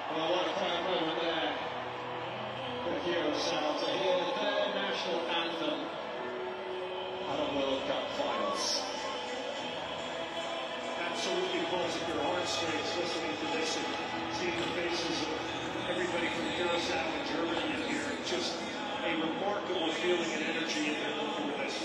Well, what a proud moment there for Curaçao to hear their national anthem at a World Cup finals. Absolutely pulls at your heartstrings listening to this and seeing the faces of everybody from Curaçao and Germany in here. Just a remarkable feeling and energy in there for this.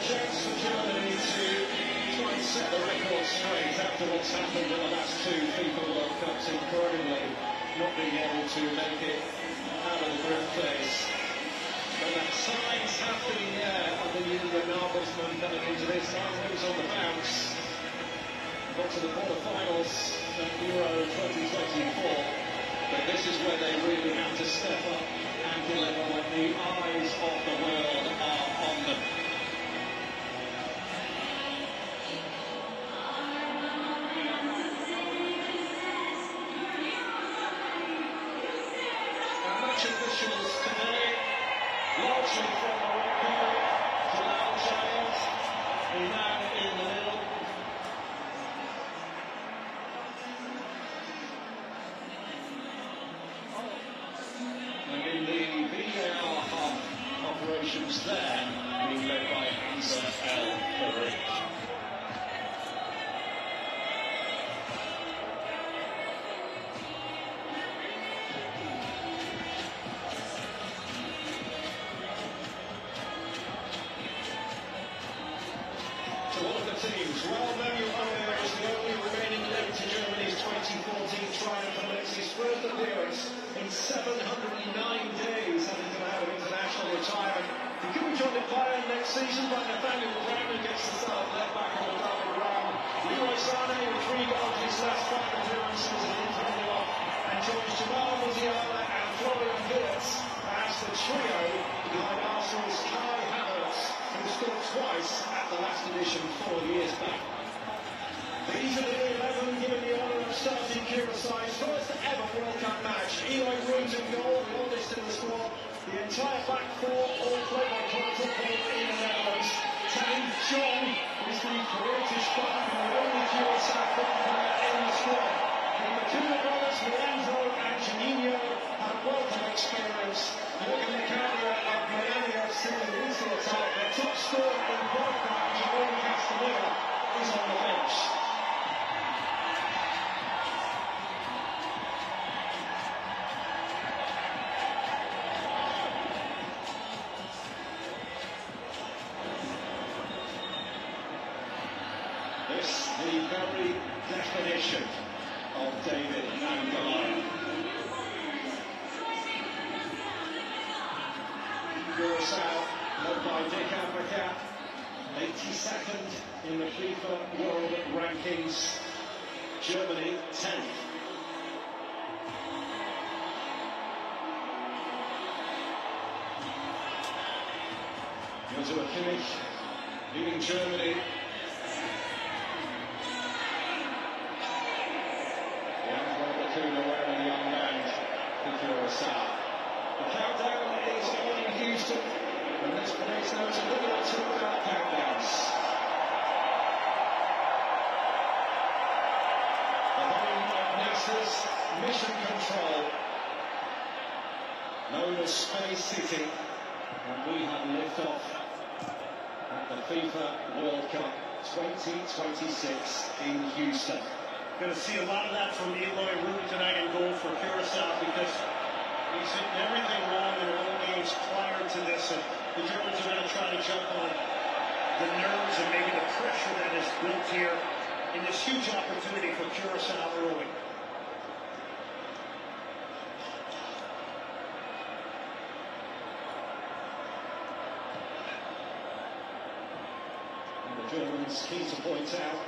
Chance for Germany to try and set the record straight after what's happened in the last two FIFA World Cups, incredibly not being able to make it out of the group phase. But that signs have been there of the Julian Nagelsmann coming into this time. He was on the bounce. Got to the quarterfinals at Euro 2024. But this is where they really have to step up and deliver when the eyes of the world are on them. Officials today, largely from Morocco, Jalal Giant, the man in the middle. And in the VAR hub operations there, being led by Hamza El Farouk. Teams. Well, Manuel Neuer is the only remaining link to Germany's 2014 triumph and makes his first appearance in 709 days, having come out of international retirement. He could be joined at Bayern next season by Nathaniel Brown, who gets the start left back on the double round. Leroy Sané with 3 goals in his last 5 appearances in Inter Milan, and joins Jamal Musiala and Florian Wirtz as the trio behind Arsenal's Kai Havertz, who scored twice at the last edition 4 years back. These are the 11 given the honour of starting Curaçao's first ever World Cup match. Eli Root in goal, the oldest in the squad. The entire back four, all played by club football in the Netherlands. Tally John is the creative spark and the only Curaçao player in the squad. The Matula brothers, Lorenzo and Juninho, have wealth of experience. Jürgen Lecavalier of Miami FC leads the attack. The top scorer in both matches, Jerome Castaneda, is on the bench. This, the very definition of David and Goliath. Curaçao, led by Dick Advocat, 82nd in the FIFA World Rankings. Germany, 10th. Joshua Kimmich, leading Germany. Wearing the armband for Curaçao. The countdown is on in Houston, and this place now to look at 2-hour countdowns. The home of NASA's Mission Control, known as Space City, and we have liftoff at the FIFA World Cup 2026 in Houston. Going to see a lot of that from Eli Root tonight in goal for Curaçao, because he's hit everything wrong in all games prior to this, and the Germans are going to try to jump on the nerves and maybe the pressure that is built here in this huge opportunity for Curaçao early. Germans keen to point out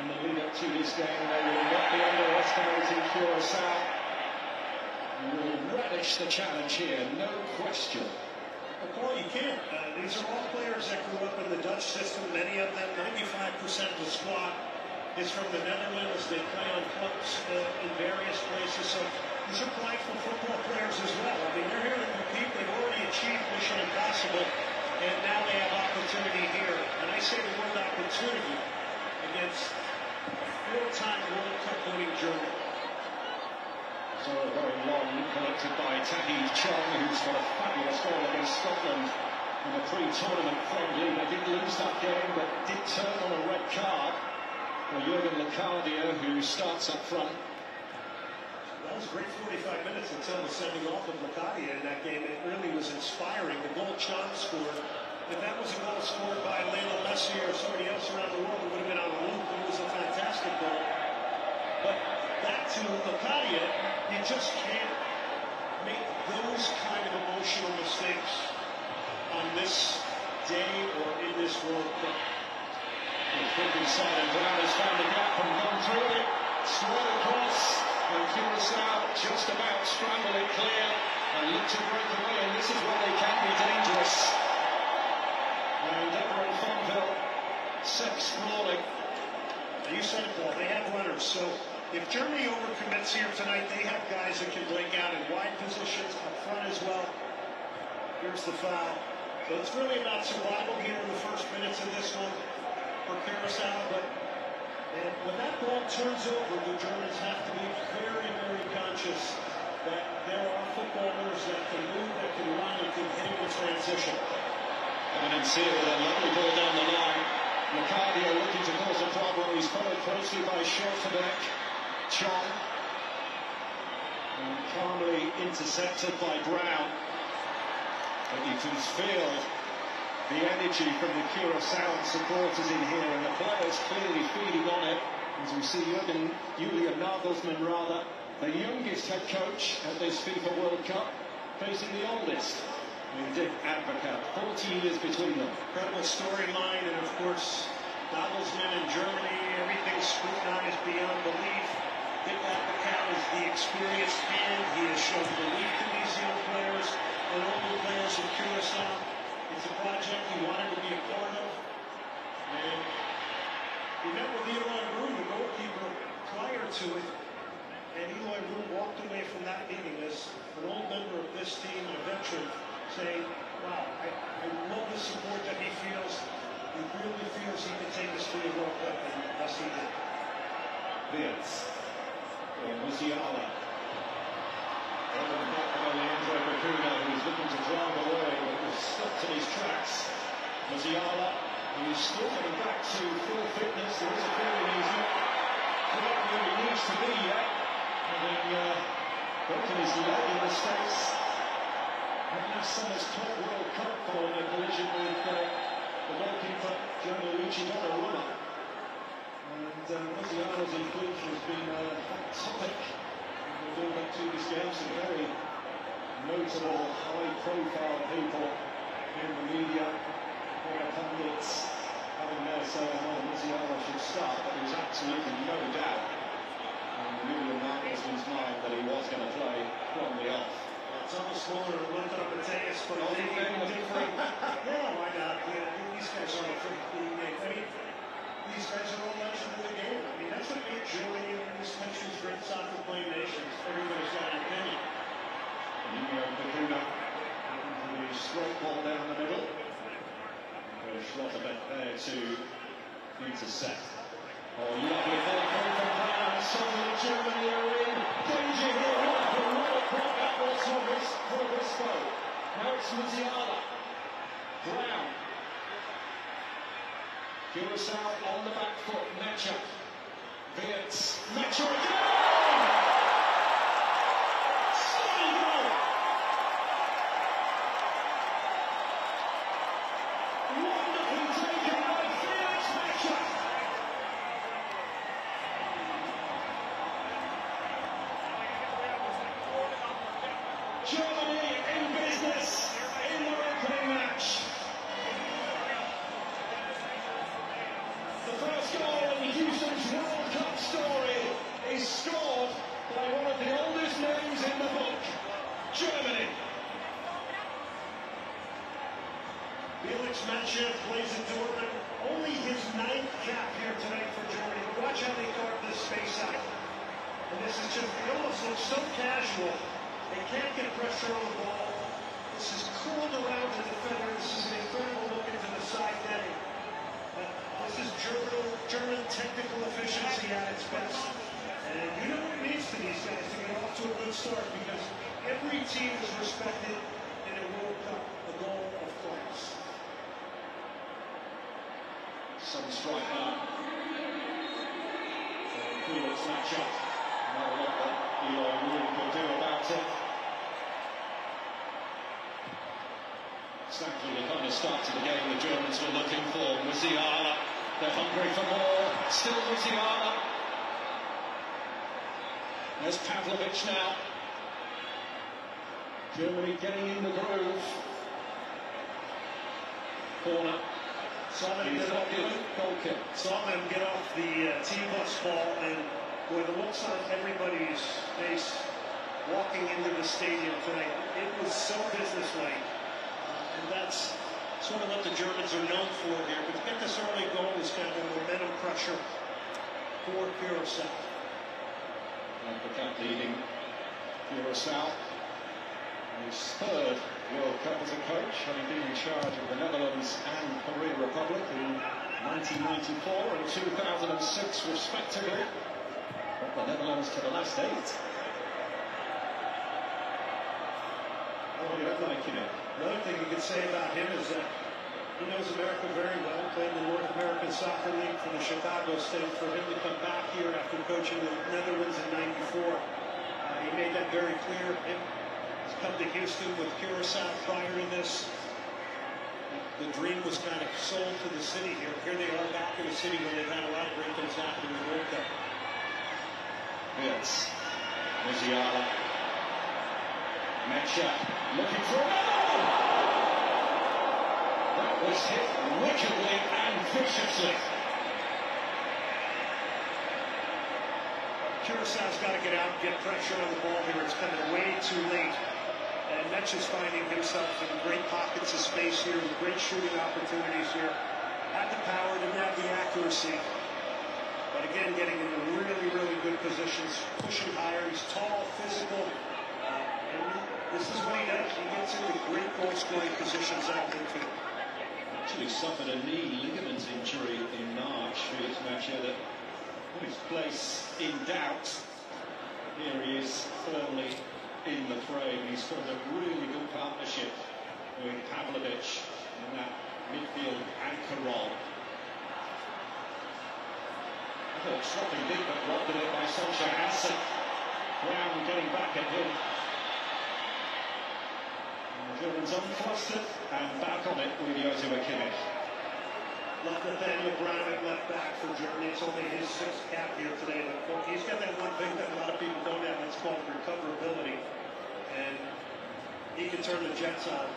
in the lead up to this game they will not be underestimating Curaçao. Will relish the challenge here, no question. Well, Paul, you can't. These are all players that grew up in the Dutch system. Many of them, 95% of the squad is from the Netherlands. They play on clubs in various places. So these are prideful football players as well. I mean, they're here to compete. They've already achieved Mission Impossible, and now they have opportunity here. And I say the word opportunity against four-time World Cup winning Germany. So a very long collected by Tahith Chong, who's got a fabulous goal against Scotland in a pre-tournament friendly. They did lose that game, but did turn on a red card for Jurgen Locadia, who starts up front. That was a great 45 minutes until the sending off of Locadia in that game. It really was inspiring. The goal Chong scored, if that was a goal scored by Lionel Messi or somebody else around the world, it would have been on a loop. It was a fantastic goal. But back to Locadia, you just can't make those kind of emotional mistakes on this day or in this World Cup. The foot inside, and Brown has found the gap and gone through it. Straight across, and Curaçao just about scramble it clear and look to break away, and this is where they can be dangerous. And Everett Fonville set sprawling. You said it, Paul, they have runners, so if Germany overcommits here tonight, they have guys that can break out in wide positions, up front as well. Here's the foul. So it's really about survival here in the first minutes of this one for Curaçao. But when that ball turns over, the Germans have to be very, very conscious that there are footballers that can move, that can run, and can hit in transition. And see with a lovely ball down the line. Locadia looking to cause a problem. He's followed closely by Schotterbeck. Chong, and calmly intercepted by Brown. But you can feel the energy from the Curaçao supporters in here, and the players clearly feeding on it. As we see Julian Nagelsmann, rather, the youngest head coach at this FIFA World Cup, facing the oldest in Dick Advocat. 40 years between them. Incredible storyline, and of course, Nagelsmann in Germany, everything scrutinized beyond belief. Dick Advocat is the experienced hand. He has shown belief in these young players and older players in Curaçao. It's a project he wanted to be a part of. And he met with Eloy Roux, the goalkeeper, prior to it. And Eloy Roux walked away from that meeting as an old member of this team, a veteran, saying, wow, I love the support that he feels. He really feels he can take us to the World Cup, and thus he did. Vince. Musiala. Over the back by Leandro Bacuna, who's looking to drive away, but was stopped in his tracks. Musiala, who's still getting back to full fitness. There is a feeling he's not quite where he needs to be yet. Having broken his leg in the States at last summer's Club World Cup following a collision with the goalkeeper, Gianluigi Donnarumma. And Musiala's inclusion has been a hot topic in the build-up to this game. Some very notable, high-profile people in the media, player pundits, having their say on whether Musiala should start. But there was absolutely no doubt in Julian Nagelsmann's mind that he was going to play from the off. It's almost smaller than one top of Mateus, but yeah, why not? Yeah, these guys are all pretty big. I mean, these guys are all legends of the game. I mean, that's what made Germany one of this country's great soccer playing nations. Everybody's got an opinion. Bacuna, the straight ball down the middle. Schlotterbeck there to intercept. Oh, lovely ball coming from Brown. Suddenly Germany are in danger here. What a block that was for Risco. Now it's Musiala. Brown. Curaçao on the back foot. Mecha. Vince. Mecha again! Stunning goal! Wonderfully taken by Felix Mecha. Germany in business in their opening match. names in the book. Germany. Felix Manchev plays in Dortmund. Only his 9th cap here tonight for Germany. But watch how they carve this space out. And this is just, it almost looks so casual. They can't get pressure on the ball. This is cooled around the defender. This is an incredible look into the side netting. This is German technical efficiency at its best. And you know what it means to these guys to get off to a good start, because every team is respected in a World Cup, a goal of class. Some strike now. Felix Manchev. Not a lot that Eli Rooney will do about it. Exactly the kind of start to the game the Germans were looking for. Musiala, they're hungry for more. Still Musiala. There's Pavlovic now. Germany getting in the groove. Corner. Saw them get off the T-bus ball, and with the looks on everybody's face walking into the stadium tonight, it was so businesslike. And that's sort of what the Germans are known for here. But to get this early goal is kind of a momentum crusher for Curaçao. And the cap leading Curaçao. His 3rd World Cup as a coach, having been in charge of the Netherlands and Korea Republic in 1994 and 2006 respectively. Brought the Netherlands to the last 8. What do you like in it? Another thing you could say about him is that he knows America very well. Played in the North American Soccer League for the Chicago State. For him to come back here after coaching the Netherlands in '94, he made that very clear. He's come to Houston with Curaçao prior to this. The dream was kind of sold to the city here. Here they are back in a city where they've had a lot of great things happen in the World Cup. Yes. Musiala. Manchev looking for another one. That was hit wickedly and viciously. Curaçao's got to get out and get pressure on the ball here. It's coming way too late. And Metch is finding himself in great pockets of space here, with great shooting opportunities here. Had the power, didn't have the accuracy. But again, getting into really, really good positions, pushing higher. He's tall, physical. And this is what he does. He gets into great goal-scoring positions out into. Actually suffered a knee ligament injury in March. Felix Manchev that put his place in doubt. Here he is firmly in the frame. He's formed a really good partnership with Pavlovic in that midfield anchor role. Something big, but robbed of it by Sancho Hansen. Brown getting back at him. And the Germans unflustered and back on it with Joshua Kimmich. Left Nathaniel Brown at left back for Germany. It's only his 6th cap here today, but he's got that one thing that a lot of people don't have. It's called recoverability, and he can turn the Jets on.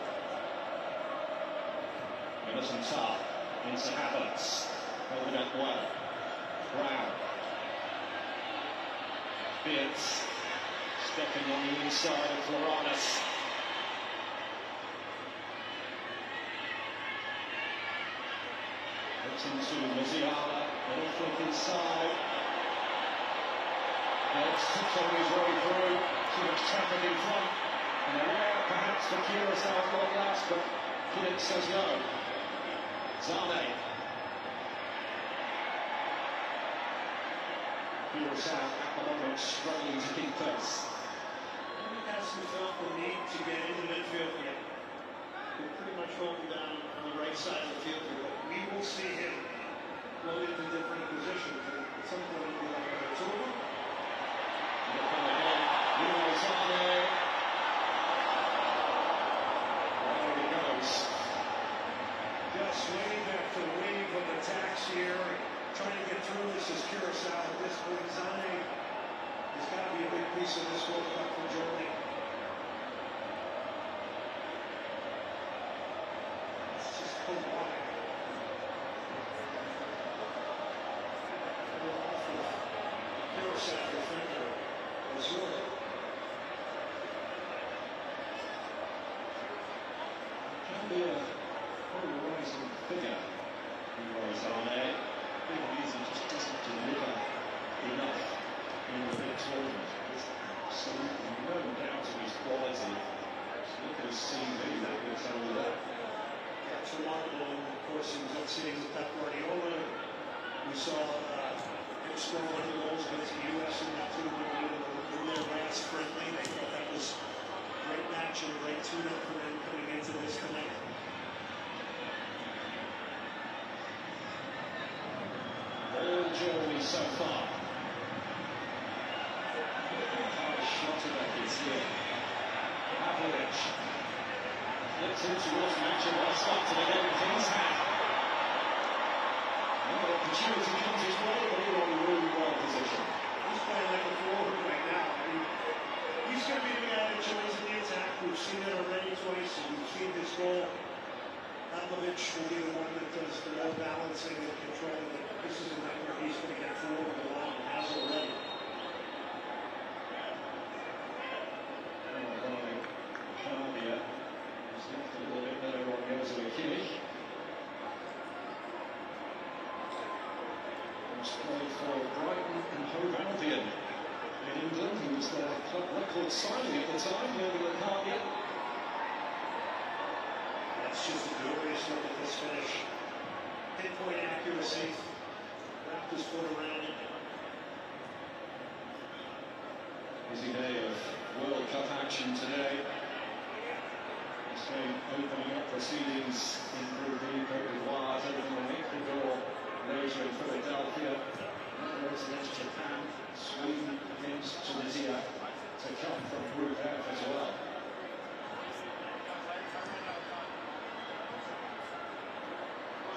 Innocent Tar into Havertz. Holding up well. Brown. Beards stepping on the inside of Floranus. Gets into Musiala, little flick inside. Beards tips on his way through. Too much traffic in front. And a rare perhaps for Curaçao at long last, but Kimmich says no. Zane. Curaçao at the moment struggling to keep pace. He hasn't felt the need to get into midfield yet. He's pretty much holding down on the right side of the field here, but we will see him go into different positions. At some point, it'll be like a two of them. There he goes. Just wave after wave of attacks here. Trying to get through. This is Curaçao at this point. Zane has got to be a big piece. Sane, big reason just doesn't deliver enough in the big tournament. There's absolutely no doubt of his quality. Look at his CV, that will tell you that. That's remarkable, and of course he was up sitting with Pep Guardiola. We saw him score one of the goals against the U.S. in that tournament in their last friendly. They thought that was a great match and a great tune-up for them coming into this tonight. All Germany so far. Schlotterbeck is here. Pavlovic flips in towards Matcher, well started again with his hand. Another opportunity comes his way, but he's on really well positioned. He's playing like a forward right now. I mean, he's going to be the guy that joins in the attack. We've seen it already twice, and we've seen his goal. Pavlovic will be the one that does the more balancing and controlling. This is a night where he's going to get forward a lot and has already. He's left a little bit better on Josue Kimmich. He's played for Brighton and Hove Albion in England. He was their club record signing at the time, Jurgen Hardy. That's just a glorious look at this finish. Pinpoint accuracy. Wrapped his foot around it. Busy day of World Cup action today. This game opening up proceedings in Group E, Cote d'Ivoire, taking Ecuador later in Philadelphia. Netherlands against Japan, Sweden against Tunisia to come from Group F as well.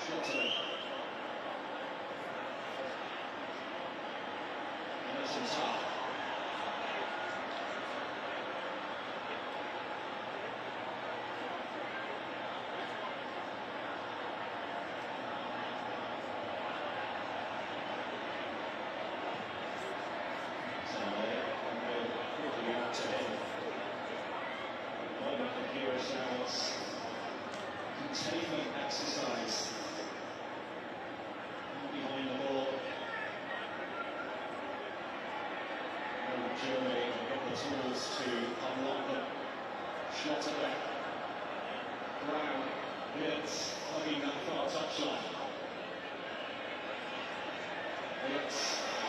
Schlotterbeck. Anderson Saar. Curaçao's containment exercise behind the ball. Germany have got the tools to unlock them. Schlotterbeck, Brown, Wirtz hugging that far touchline. Wirtz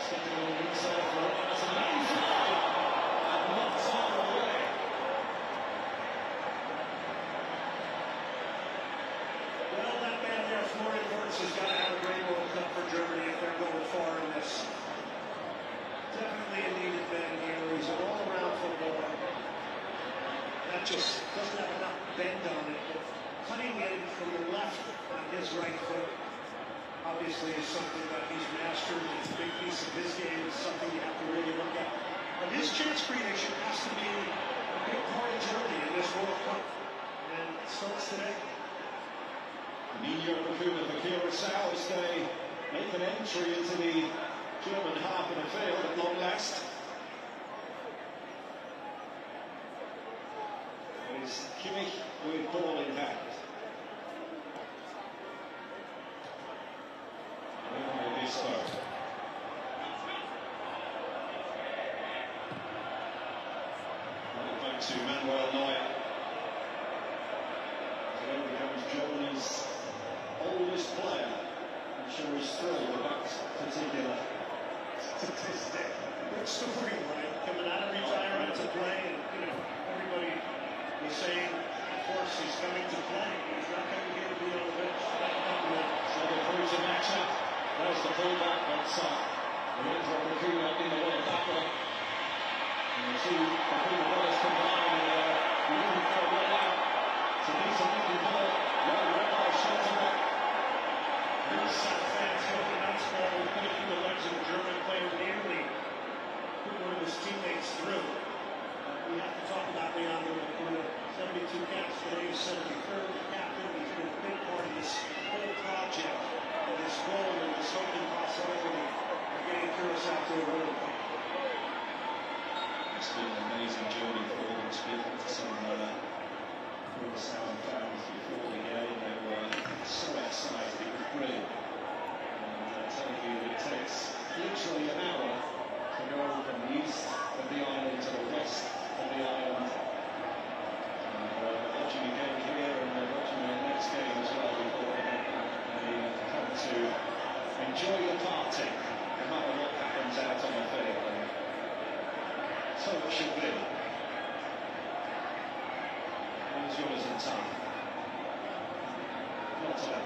stepping on the inside for a that's a main foul and not far away. Well, that man there, Florian Wirtz, has got to have a great World Cup for Germany if they're going far in this. Definitely a needed man here. He's an all-around footballer. That just doesn't have enough bend on it. But cutting in from the left on his right foot obviously is something that he's mastered. It's a big piece of his game. It's something you have to really look at. But his chance creation has to be a big part of Germany in this World Cup. And it starts today. Nino Bakuna for Curaçao as they make an entry into the German half of the field at long last. It's Kimmich with ball in hand. Back to Manuel Neuer. Today becomes Germany's oldest player. I'm sure he's thrilled with that particular statistic. Good story, right? Coming out of retirement to play, and everybody was saying, of course, he's coming to play. He's not coming here to be on the bench. So the through to Matcher. There's the fullback, but Lorenzo Bakuna in the way of that one. And you see Bakuna brothers combine looking for a way out. It's a decent looking ball. Well read by Schlotterbeck. Here's South fans looking out small and put it through the legs of the German player nearly put one of his teammates through. We have to talk about Leandro Bakuna. 72 caps today, 73rd, the captain. He's been a big part of this whole project, and this goal, and this hoping possibility of getting Curaçao to a World Cup. It's been an amazing yours in time. Not today.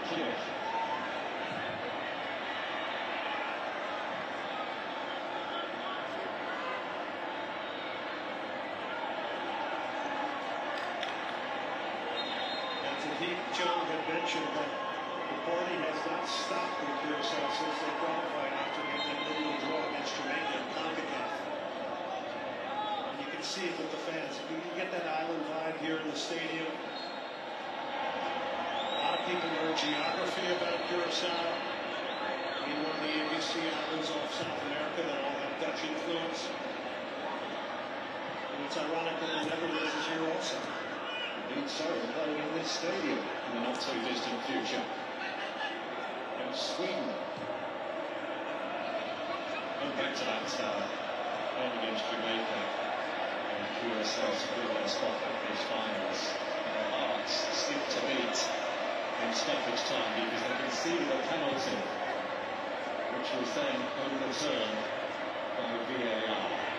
Cheers. John had mentioned that the party has not stopped in Curaçao since they qualified after getting that little draw against Jamaica and CONCACAF. And you can see it with the fans. You can get that island vibe here in the stadium. A lot of people learn geography about Curaçao. Being one of the ABC islands off South America that all have Dutch influence. And it's ironic that the Netherlands is here also. Indeed so, playing in this stadium in the not too distant future. And Sweden. Going back to that game against Jamaica and Curaçao secured their spot at these finals. Their hearts skip to beat in stoppage time because they conceded a penalty, which was then overturned by VAR.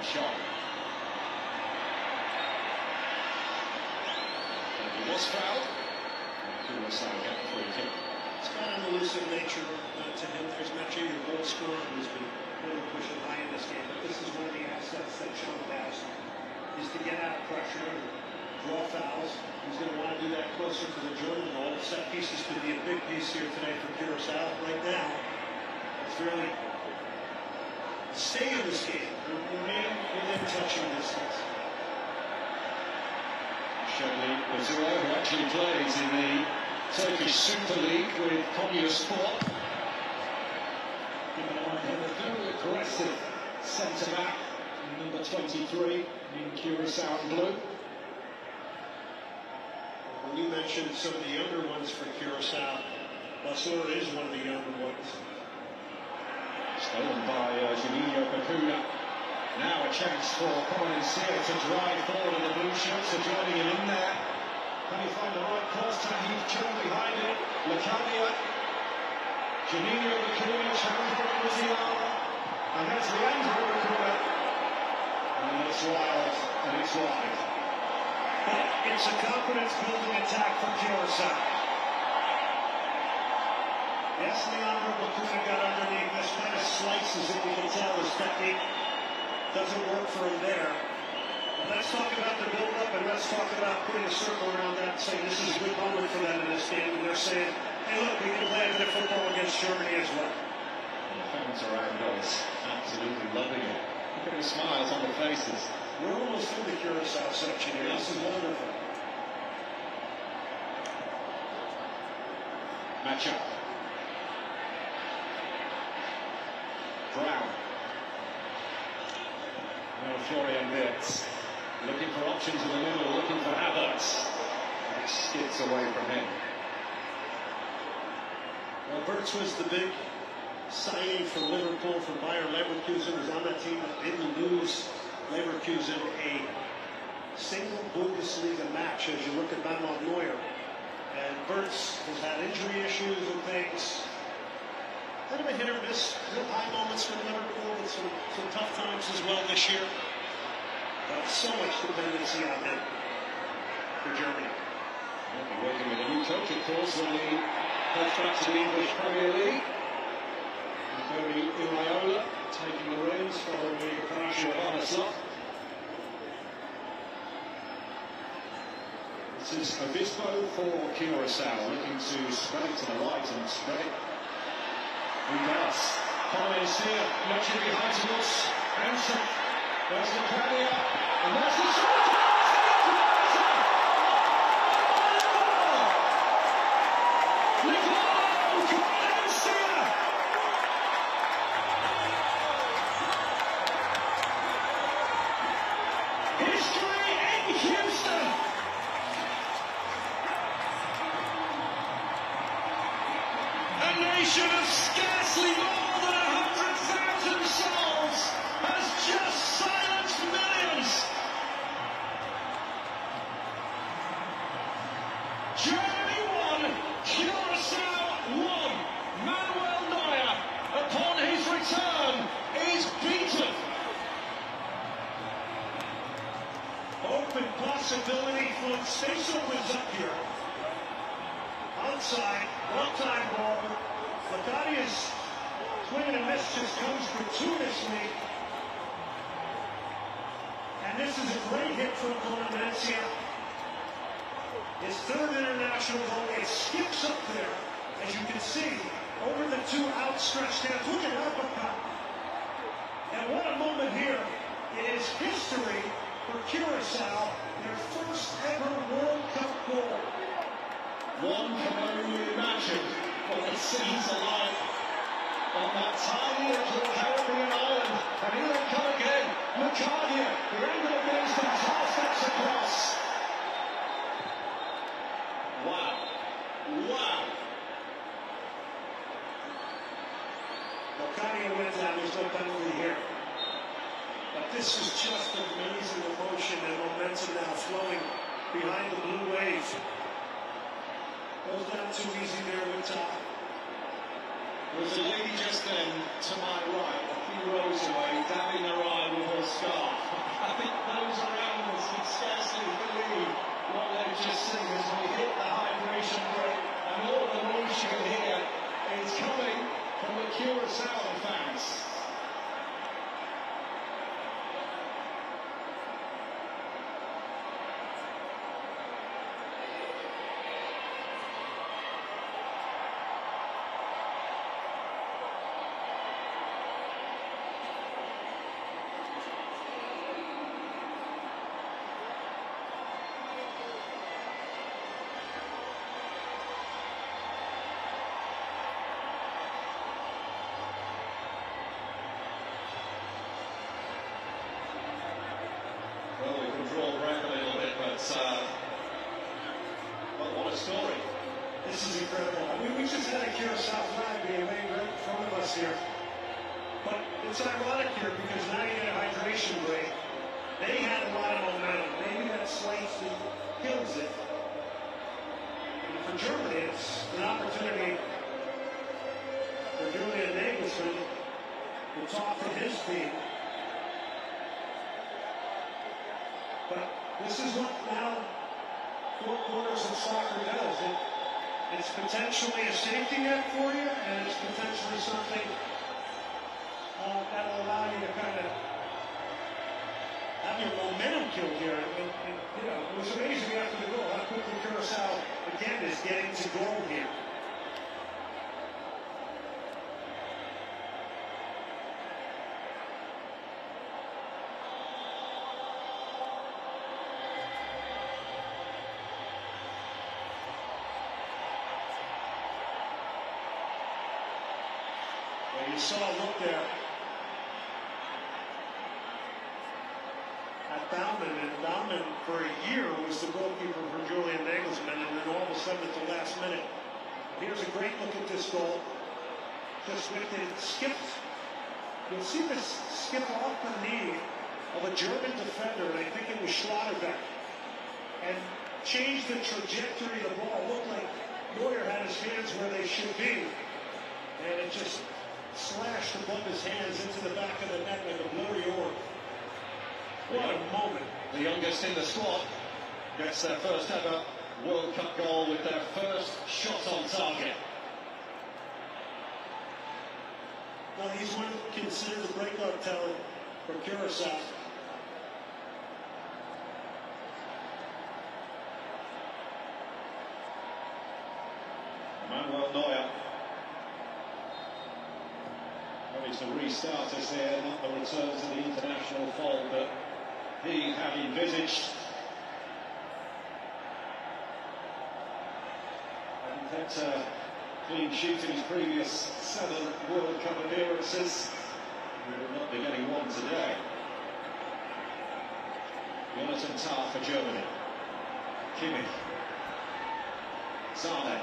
Shot. He was fouled. Curaçao get the free kick. It's got an elusive nature to him. There's Mathieu, your goal scorer, who's been really pushing high in this game. But this is one of the assets that Sean has, is to get out of pressure and draw fouls. He's going to want to do that closer to the German goal. Set pieces could be a big piece here today for Curaçao. Right now, it's really stay in this game. Remain within touching distance. Shogli Bazura, who actually plays in the Turkish Super League with Konyaspor. Given on him a very aggressive centre-back, number 23 in Curaçao blue. When you mentioned some of the younger ones for Curaçao, Bazura is one of the younger ones. Stolen by Juninho Bakuda. Now a chance for Valencia to drive forward, and the blue shirts are joining him in there. Can he find the right course? He's chilling behind it. Lacania. Juninho Bakuda, challenge for Luciano. And that's Leandro Bakuda. And it's wild, and it's wide. But it's a confidence-building attack from Curaçao. Yes, Leandro Bakuda got underneath. This kind of slices, if you can tell, his technique doesn't work for him there. But let's talk about the build-up, and let's talk about putting a circle around that and saying this is a good moment for them in this game. And they're saying, hey, look, we can play a bit of football against Germany as well. And the fans around us absolutely loving it. Look at the smiles on the faces. We're almost in the Curaçao section here. This is wonderful. Matchup. Brown. Now Florian Wirtz. Looking for options in the middle, looking for Havertz. It skips away from him. Well, Wirtz was the big signing for Liverpool from Bayer Leverkusen. Was on that team that didn't lose Leverkusen a single Bundesliga match as you look at Manuel Neuer. And Wirtz has had injury issues and things. Kind of a hit or miss. Real high moments for Liverpool and some tough times as well this year. But so much dependency on him for Germany. We'll be working with a new coach, of course, when we head back to the English Premier League. Tony Iraola taking the reins following the departure of Arnaslot. This is Obispo for Curaçao, looking to spread it to the right and spread it. Who does? Valencia, nudging behind towards Hansen. There's the carrier, and that's the shot! History in Houston! A nation of scarcely more than 100,000 souls has just silenced millions. Germany won, Curaçao 1. Manuel Neuer, upon his return, is beaten. Open possibility for space opens up here. Outside, one-time ball. Lacadia's swing and a miss just comes gratuitously. And this is a great hit from Valencia. His third international goal. It skips up there, as you can see, over the two outstretched hands. Look at uppercut. And what a moment here. It is history for Curaçao, their first ever World Cup goal. One can only imagine what the scenes are like on that tiny little Caribbean island. And here they come again. Macardia, the angle against him, half steps across. Wow. Wow. Macardia wins out. There's no penalty here. But this is just amazing emotion and momentum now flowing behind the blue wave. Goes down too easy there with top. There's a lady just then to my right, a few rows away, dabbing her eye with her scarf. I think those around us can scarcely believe what they've just seen as we hit the hydration break, and all the noise you can hear is coming from the Curaçao fans. Well, we can draw breath a little bit, but what a story. This is incredible. I mean, we just had a Curaçao flag being waved right in front of us here. But it's ironic here because now you get a hydration break. They had a lot of momentum. Maybe that slightly kills it. And for Germany, it's an opportunity for Julian Nagelsmann to talk to his team. But this is what now 4 quarters of soccer does. It's potentially a safety net for you, and it's potentially something that'll allow you to kind of have your momentum killed here. And, you know, it was amazing after the goal how quickly Curaçao again is getting to goal here. Well, you saw a look there at Baumann, and Baumann for a year was the goalkeeper for Julian Nagelsmann, and then all of a sudden at the last minute, here's a great look at this goal. Just with it skipped. You'll see this skip off the knee of a German defender, and I think it was Schlotterbeck, and changed the trajectory of the ball. It looked like Neuer had his hands where they should be, and it just slashed above his hands into the back of the net like a blurry orb. What a moment. The youngest in the squad gets their first ever World Cup goal with their first shot on target. Well, he's one considered a breakout talent for Curaçao. Manuel Neuer. It's the restarters here, not the return to the international fold that he had envisaged. And that clean sheet in his previous 7 World Cup appearances. We will not be getting one today. Jonathan Tah for Germany. Kimmich. Sane.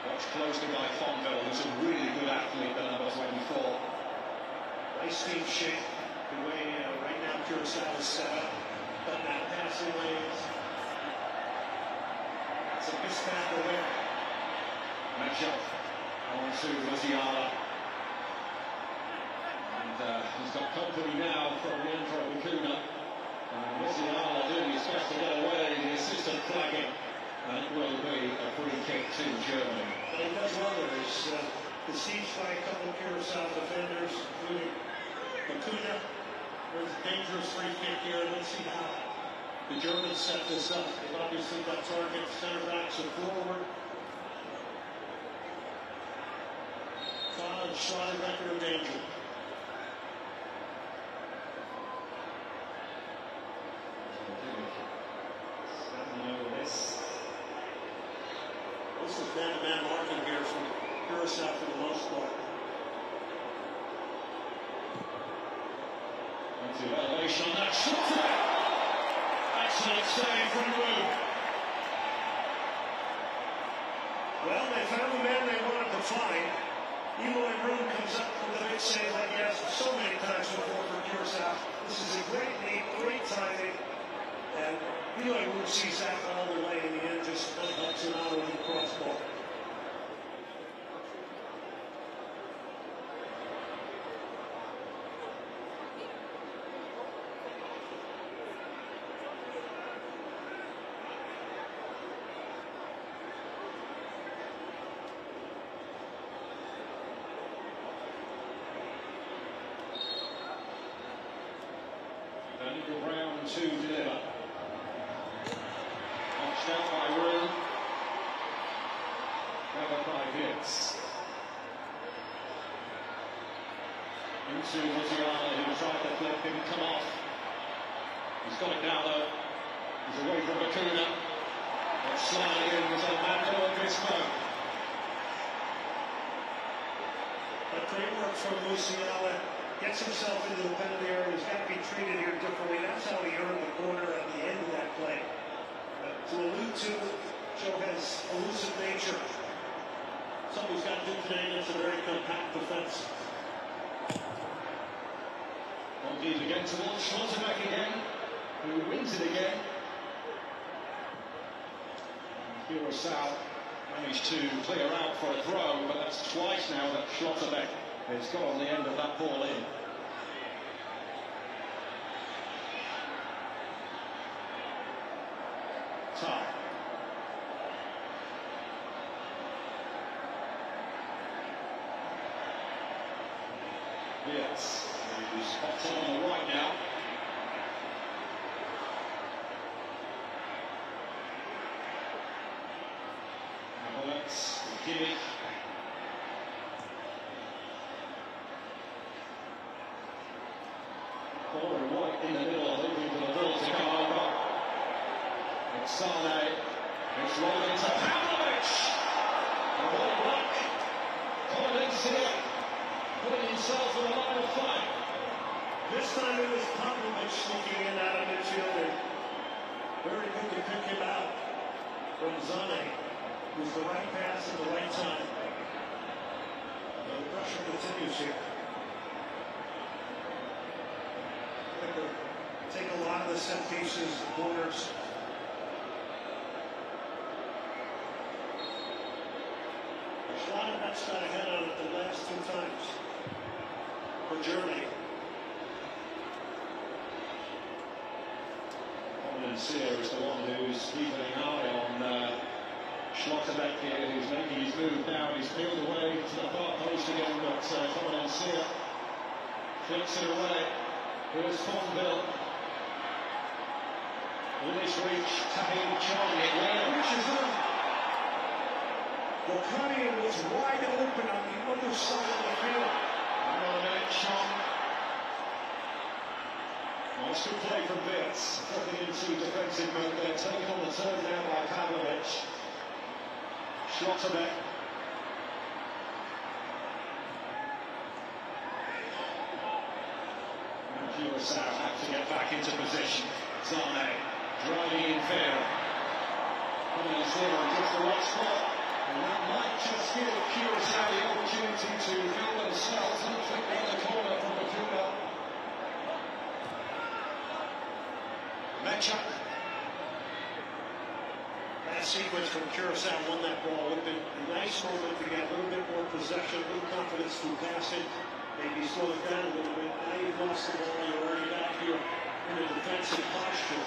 Watched closely by Fonville, who's a really good athlete, the number 24. Nice deep shape. The way right now Curaçao is set up. But that passing lanes. It's a mismatch there. Matchup on to Musiala. And he's got company now from Leandro Bacuna. Musiala doing his best to get away, the assistant flagging. And it will be a free kick to Germany. But he does well there. He's besieged by a couple of Curaçao defenders, including Bacuna. There's a dangerous free kick here. Let's see how the Germans set this up. They've obviously got targets, center backs and forward. Foul and Schlotterbeck in danger. This is man-to-man marking here from Curaçao for the most part. Into elevation on that shot. Excellent save from Roux. Well, they found the man they wanted to find. Eloy Roux comes up with a big save like he has so many times before for Curaçao. This is a great lead, great timing. And Eloy Roux sees that all the way in the end, just helps him out over the crossbar. Daniel Brown to deliver. Launched out by Roux. Covered by Wirtz. Into Musiala, who tried to flip, didn't come off. He's got it now though. He's away from Bacuna. That's sliding in with Armando Obispo. But great work from Musiala. Gets himself into the penalty area. He's got to be treated here differently. That's how he earned the corner at the end of that play. To allude to, Joe has elusive nature. Something he's got to do today against a very compact defense. On deep again towards Schlotterbeck again, who wins it again. Curaçao managed to clear out for a throw, but that's twice now that Schlotterbeck has got on the end of that ball in. Tie. Wirtz, who's hot on the right now. Havertz, Kimmich. Corner White in the middle, hoping for the ball to come over. It's Sane. It's rolled into Pavlovic. And what a block. Valencia putting himself in a line of fire. This time it was Pavlovic sneaking in out of midfield, and very good to pick him out from Zane. It was the right pass at the right time. And the pressure continues here. Take a lot of the set pieces, corners. Schlotterbeck's got a head on it the last two times for Germany. Valencia is the one who's keeping an eye on Schlotterbeck here, who's making his move now. He's peeled away to the far post again, but Valencia flicks it away. Here's Fonville. With this reach, Tahir Chong, it Reaches in. Bacuna was wide open on the other side of the field. Another minute, Chong. Nice good play from Wirtz. Dropping into defensive mode there. Taken on the turn now by Pavlovic. Schlotterbeck. Curaçao have to get back into position. Zane driving in fair. Coming in here on just the right spot. And that might just give Curaçao the opportunity to build themselves and flick down the corner from Bacuna. Matchup. that sequence from Curaçao won that ball. Would have been a nice moment to get a little bit more possession, a little confidence through passing, maybe slow it down a little bit. Now you've lost the ball, you're already back here in a defensive posture.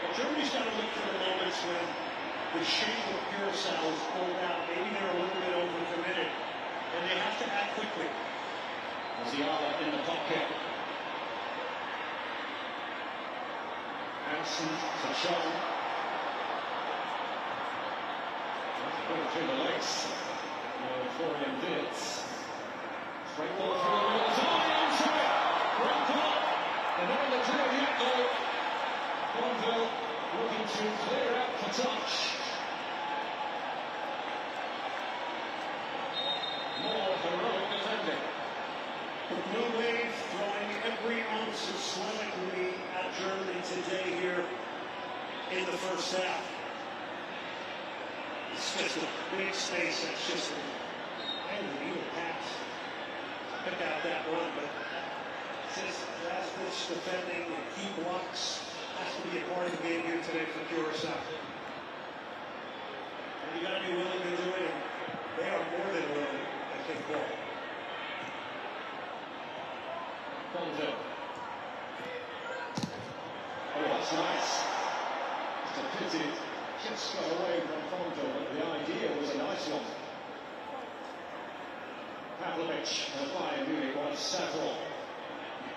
But Germany's got to look for the moments when the shape of Curaçao is pulled out. Maybe they're a little bit overcommitted, and they have to act quickly. Musiala in the pocket. Hansen to Chong. Put it through the legs. Florian Wirtz. Straight ball through the middle. Into it. Broken up. And on the clear yet though. Bonville looking to clear out for touch. More heroic defending. The Blue Wave throwing every ounce of swaggery at Germany today here in the first half. It's just a big space. That's just I don't need a pass to pick out that run, but since last pitch defending and key blocks has to be a part of the game here today for Curaçao. And you got to be willing to do it, and they are more than willing, I think, ball. Bonville. Oh, that's nice. Just a pity. Just got away from Bonville, but the idea was a nice one. Pavlovic and Bayern Munich won several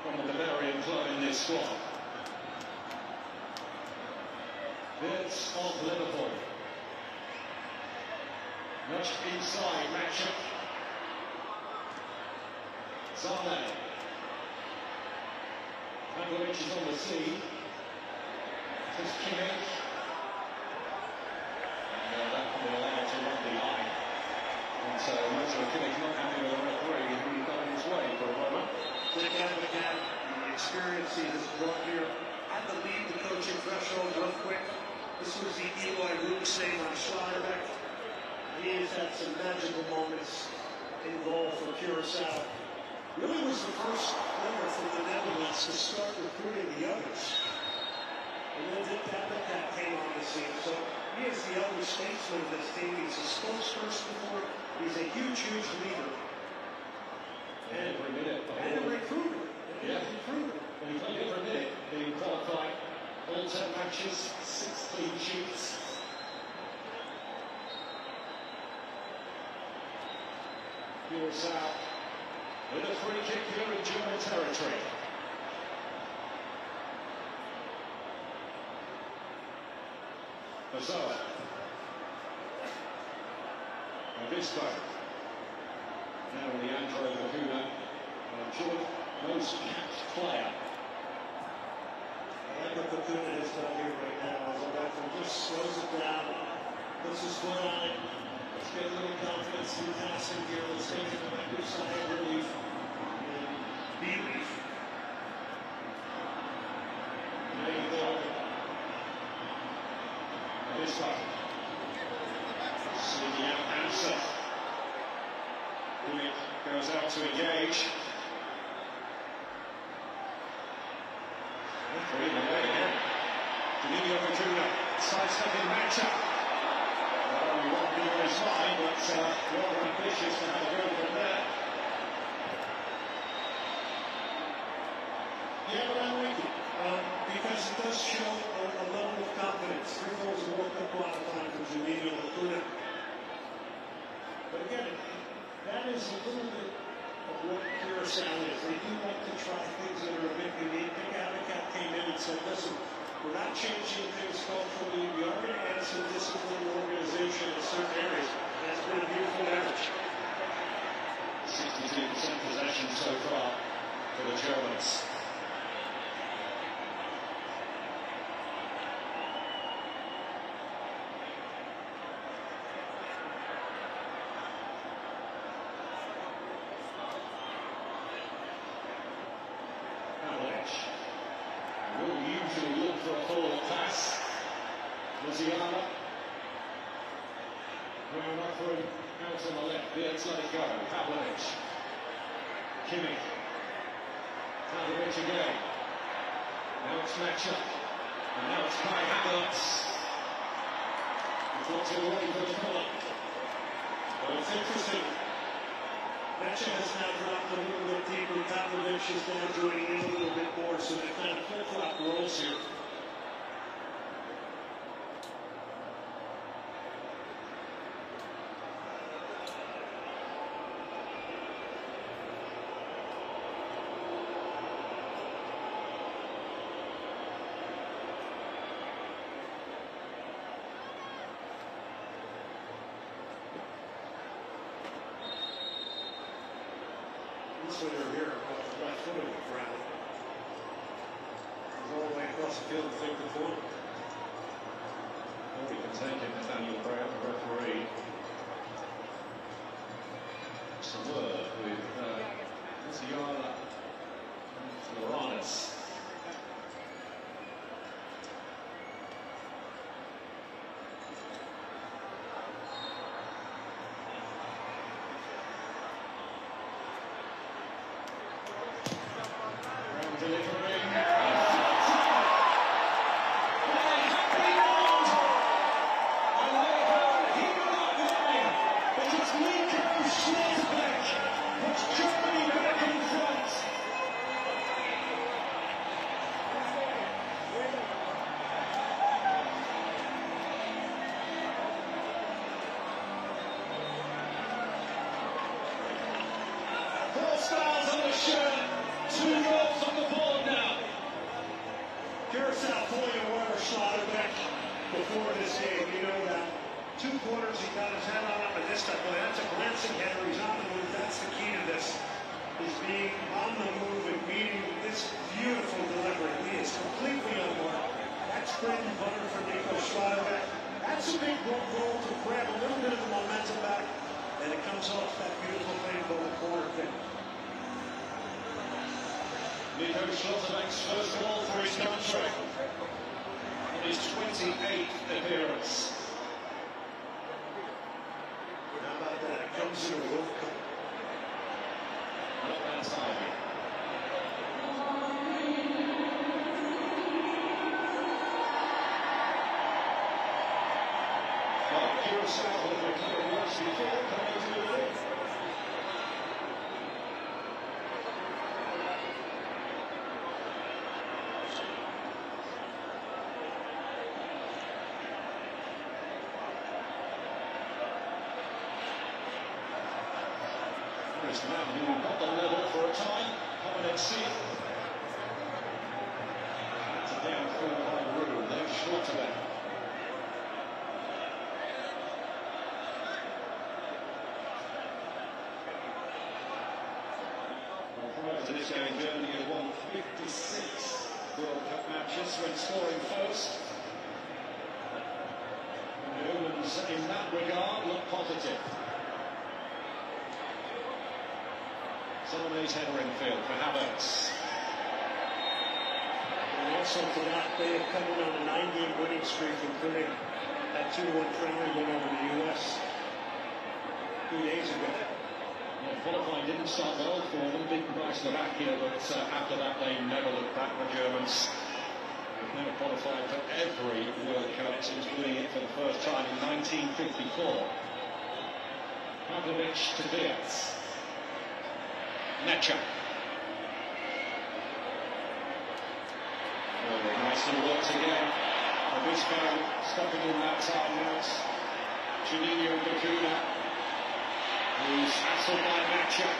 from the Bavarian club in this squad. Wirtz of Liverpool. Much inside matchup. Zane. Pavlovic is on the sea. This Kimmich. And that can be allowed to run the line. And so Mojo Kimmich not happy with the referee who got in his way for a moment. Dick Advocat, the experience he has brought here, had to leave the coaching threshold real quick. This was the Eli Rook saying on Schlotterbeck. He has had some magical moments in goal for Curaçao. Really was the first player from the Netherlands to start recruiting the others. And then Dick Advocat came on the scene. So he is the elder statesman of this team. He's a spokesperson for it. He's a huge, huge leader. And a recruiter. Yeah. When he played every minute, being qualified, all 10 matches, 6 clean sheets. Curaçao with a free kick here in German territory. Bazoa. Obispo. Now Leandro Laguna. Joint most capped player. I like what Laguna has done here right now. As Alberto just slows it down, puts his foot on it. Let's get a little confidence through passing here. Let's take it to the good side of relief and belief. There you go. Obispo. Sneaking out answer. Kimmich goes out to engage. Referee away again. Danilo Laguna sidestepping matchup. Not only one thing on his mind, but rather ambitious to have a go from there. Yeah, but I'm with you. Because it does show a level of confidence. 3 goals in World Cup qualifying from Danilo Laguna. But again, that is a little bit of what Curaçao is. They do like to try things that are a bit unique. Dick Advocat came in and said, listen, we're not changing things culturally. We are going to add some discipline and organization in certain areas. That's been a beautiful average. 62% possession so far for the Germans. Will usually look for a forward pass. Musiala. Going up through out on the left. Wirtz let it go. Pavlovic. Kimmich. Pavlovic again. Now it's matchup. And now it's Kai Havertz. It's not too late for the corner. Well, it's interesting. Mecha has now dropped a little bit deeper. Pavlovic is now joining in a little bit more, so they've kind of flip-flop roles here. This one over here, off the left foot of the ground. Goes all the way across the field to take the corner. Well, we can take it, Nathaniel Brown, the referee. It's a word with Musiala and Floranus. Stars on the shirt, 2 goals on the board now. Curaçao pulling away or Schlotterbeck before this game, you know that. 2 quarters, he got his hand on him, and this time, that's a glancing header. He's on the move. That's the key to this. He's being on the move and meeting this beautiful delivery. He is completely on mark. That's bread and butter for Nico Schlotterbeck. That's a big goal to grab a little bit of the momentum back, and it comes off that beautiful thing goal corner thing. Nico Schlotterbeck's first goal for his country in his 28th appearance. How about that? It comes in a World Cup. Not bad timing. Well, Curaçao have recovered once before coming to the league. It's now who got the level for a time. Come and see it. It's a downfield on the room. Then Schlotterbeck. Well, prior to this game, Germany had won 56 World Cup matches when scoring first. And the Omens, in that regard, look positive. Solomon's header infield for Havertz. And also to that, they have come in on a 9-game winning streak, including that 2-1 friendly win over the U.S. 2 days ago. Well, qualifying didn't start well for them, beaten by Slovakia, but after that they never looked back, the Germans. They've now qualified for every World Cup since winning it for the first time in 1954. Pavlovic to Diaz. Mecha. Oh, nice little works again. Obispo stopping in that time now. Juninho Bakuna, who's hassled by Mecha.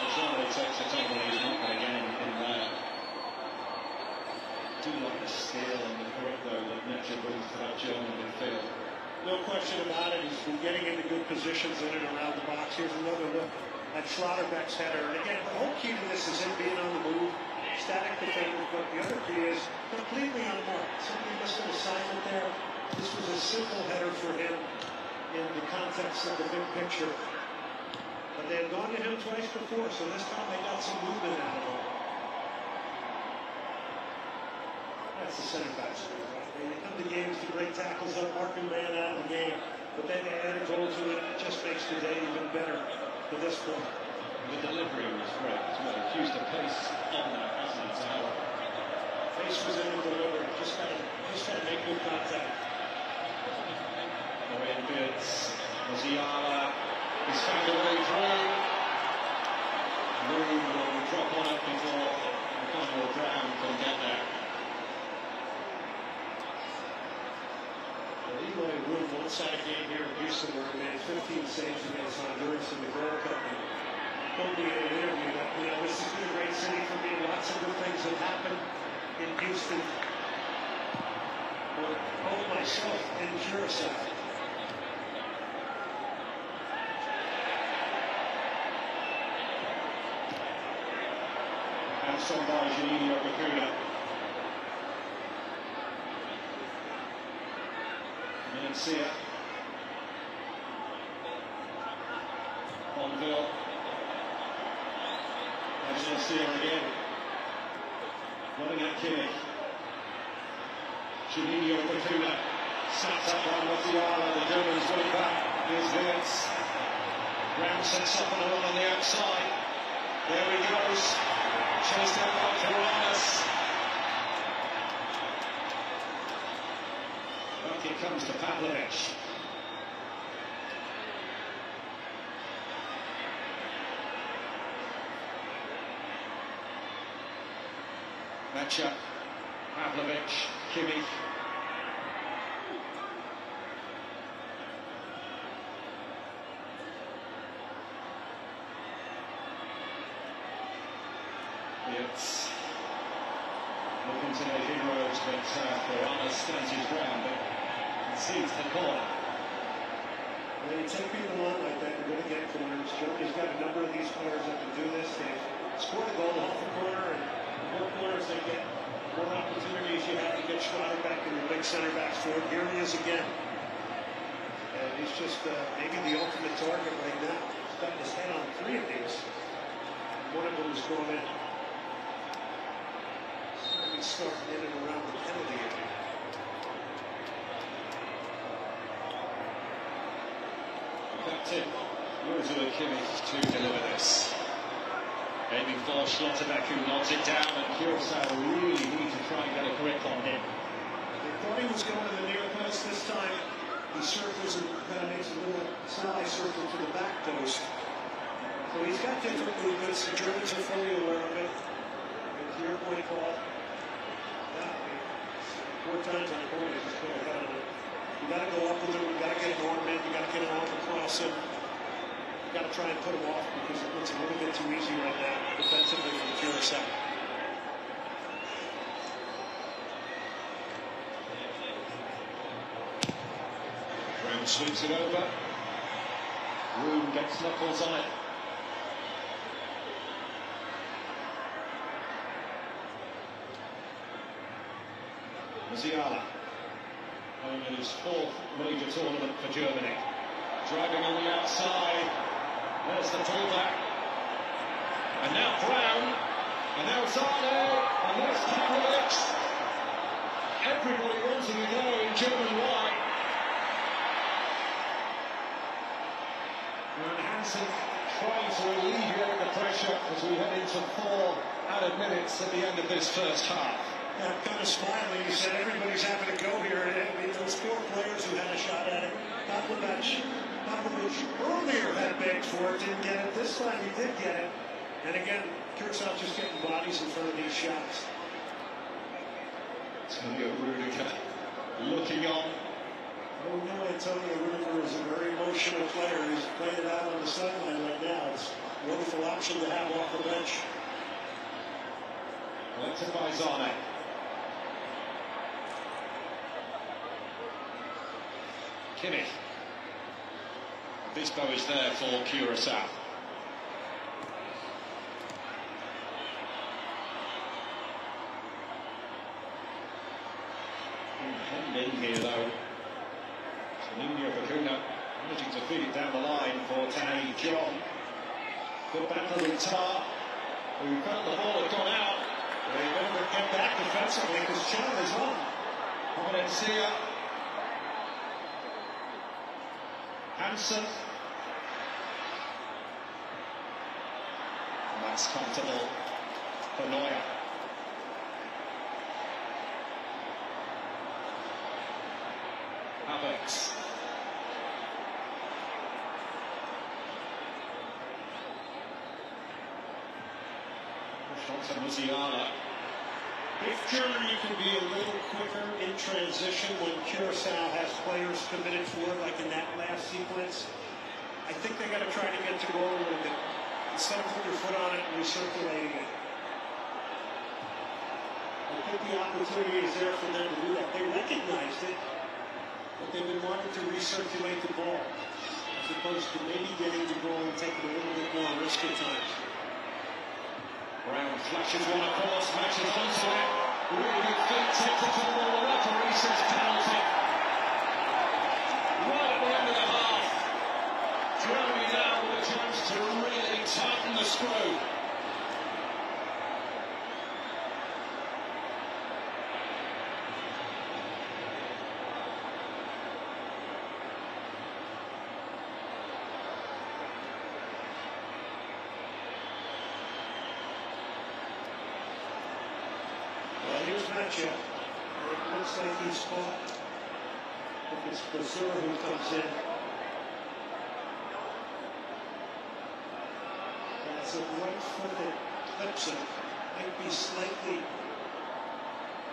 Mazzano takes it on, but he's not going to get anything there. I do like the skill and the grip, though, that Mecha brings to that German midfield. No question about it. He's been getting into good positions in and around the box. Here's another look at Schlotterbeck's header. And again, the whole key to this is him being on the move, static defender, but the other key is completely on mark. Somebody missed an assignment there. This was a simple header for him in the context of the big picture. But they had gone to him twice before, so this time they got some movement out of him. That's the center back's right? They come to games to break tackles up, marking man out of the game. but then they add a goal to it. It just makes the day even better for this point. The delivery was great as well. Accused of pace on that, hasn't it? Pace was in the delivery. Just got to make good contact. Orion Beards, Musiala, he's found a way through. Room will drop on it before the final ground can get there. Eloy Room, one-side game here in Houston, where he made 15 saves against Honduras in the World Cup. Told me in an interview that, this has been a great city for me. Lots of good things have happened in Houston. Both myself and Curaçao. And some by Juninho Bakuna. Mencia. Bonville. Mencia again. Running at Kimmich. Juninho Bakuna. Snapped up by Musiala. The Germans running back. Here's Wirtz. Brown sets up on the outside. There he goes. Chased out by Fernandes. Back it comes to Pavlovic. Matchup. Pavlovic, Kimmich. It's looking to make inroads, but Fernandes stands his ground, but concedes the corner. When you take people on like that, you're going to get corners. Germany's got a number of these players that can do this. They've scored a goal off the corner, and the more corners they get, more opportunities you have to get Schroeder back in the big center backs for it. Here he is again. And he's just maybe the ultimate target right now. He's got his head on 3 of these. One of them is going in. He's starting in and around the penalty area. Captain Joshua Kimmich to deliver this. Aiming for Schlotterbeck, who nods it down, and Curaçao really need to try and get a grip on him. They thought he was going to the near post this time. He circles and kind of makes a little semi-circle to the back post. So he's got different movements. The Germans are fully aware of it. And to your point, Paul, 4 times on the corner, just put a head on it. You got to go up with him. You got to get an arm in. You got to get an arm across him. You got to try and put him off because it looks a little bit too easy right now defensively for Curaçao. Brown sweeps it over. Room gets knuckles on it. Musiala, home in his 4th major tournament for Germany. Driving on the outside. There's the pullback. And now Brown. And now Zane. And there's Pavlovic. Everybody wanting to go in German wide. And Hansen trying to alleviate the pressure as we head into 4 added minutes at the end of this first half. I'm kind of smiling. He said everybody's having to go here. And those 4 players who had a shot at it. Pavlovic earlier had begged for it, didn't get it. This time he did get it. And again, Curaçao just getting bodies in front of these shots. Antonio Rudiger looking on. Oh no, Antonio Rudiger is a very emotional player. He's playing it out on the sideline right now. It's a wonderful option to have off the bench. Collected by Zane. Kimmich. Bispo is there for Curaçao. In here though. Juninho Bakuna managing to feed it down the line for Tanay John. Good battle with Tar, who felt the ball had gone out. They better get back defensively because John is on. Mencia. Hansen. And that's comfortable for Neuer. Havertz. Shots of Musiala. If Germany can be a little quicker in transition when Curaçao has players committed for it, like in that last sequence, I think they got to try to get to goal a little bit instead of putting their foot on it and recirculating it. I think the opportunity is there for them to do that. They recognized it, but they've been wanting to recirculate the ball as opposed to maybe getting the goal and taking a little bit more risk at times. Brown flashes one across, matches onto it. Really good feet, takes it to the ball. The referee says penalty. Right at the end of the half. Germany now with a chance to really tighten the screw. Here's Matcha. It looks like he's caught. If it's Brasseur who comes in. That's a right foot that clips him. Might be slightly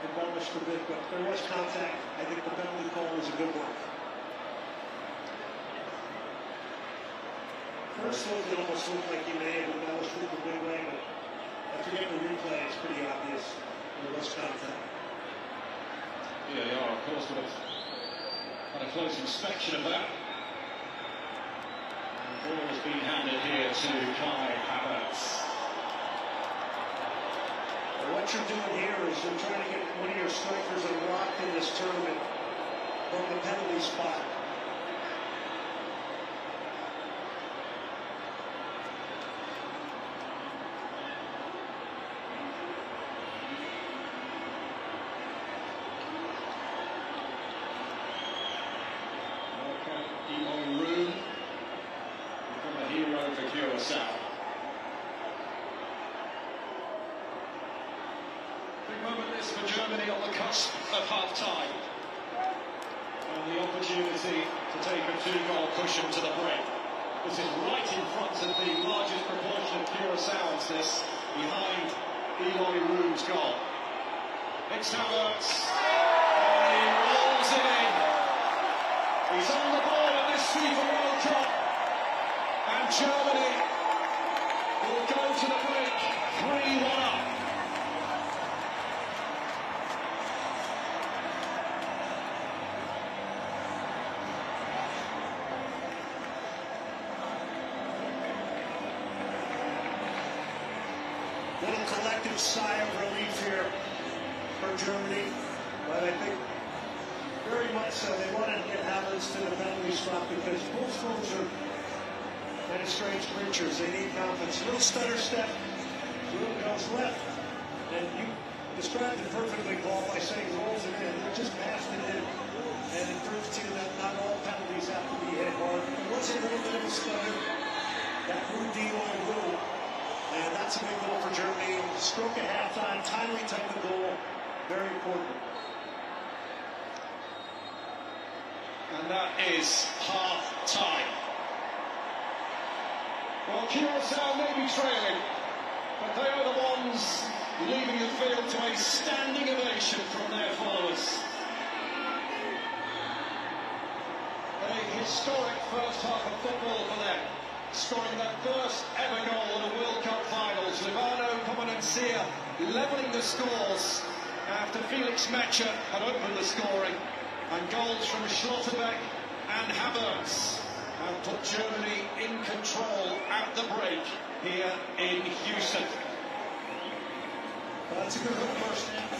embellished a bit, but there was contact. I think the penalty call was a good one. First look, it almost looked like he may have embellished it a big way, but after getting the replay, it's pretty obvious. There was contact. Yeah, they are, of course, but had a close inspection of that. The ball has been handed here to Kai Havertz. Well, what you're doing here is you're trying to get one of your strikers unlocked in this tournament from the penalty spot. For Curaçao. Big moment this for Germany on the cusp of half-time. And the opportunity to take a 2-goal cushion to the break. This is right in front of the largest proportion of Curaçao's this, behind Eloy Room's goal. It's Havertz. And he rolls it in. He's on the ball at this FIFA World Cup. And Germany will go to the break 3-1 up. Little collective sigh of relief here for Germany, but I think very much so they wanted to get Havertz to the penalty spot because both folks are kind of strange creatures. They need confidence. Little stutter step, Room goes left, and you described it perfectly, Paul, by saying rolls it in. They just passed it in, and it proves to you that not all penalties have to be hit hard. It was a little bit of a stutter. That moved Eloy Room, and that's a big goal for Germany. Stroke at halftime, timely type of goal, very important. And that is half-time. Well, Curaçao may be trailing, but they are the ones leaving the field to a standing ovation from their followers. A historic first half of football for them, scoring their first ever goal in a World Cup finals. Livano Comanencia levelling the scores after Felix Metscher had opened the scoring, and goals from Schlotterbeck and Havertz have put Germany in control at the break here in Houston. Well, that's a good hook first half.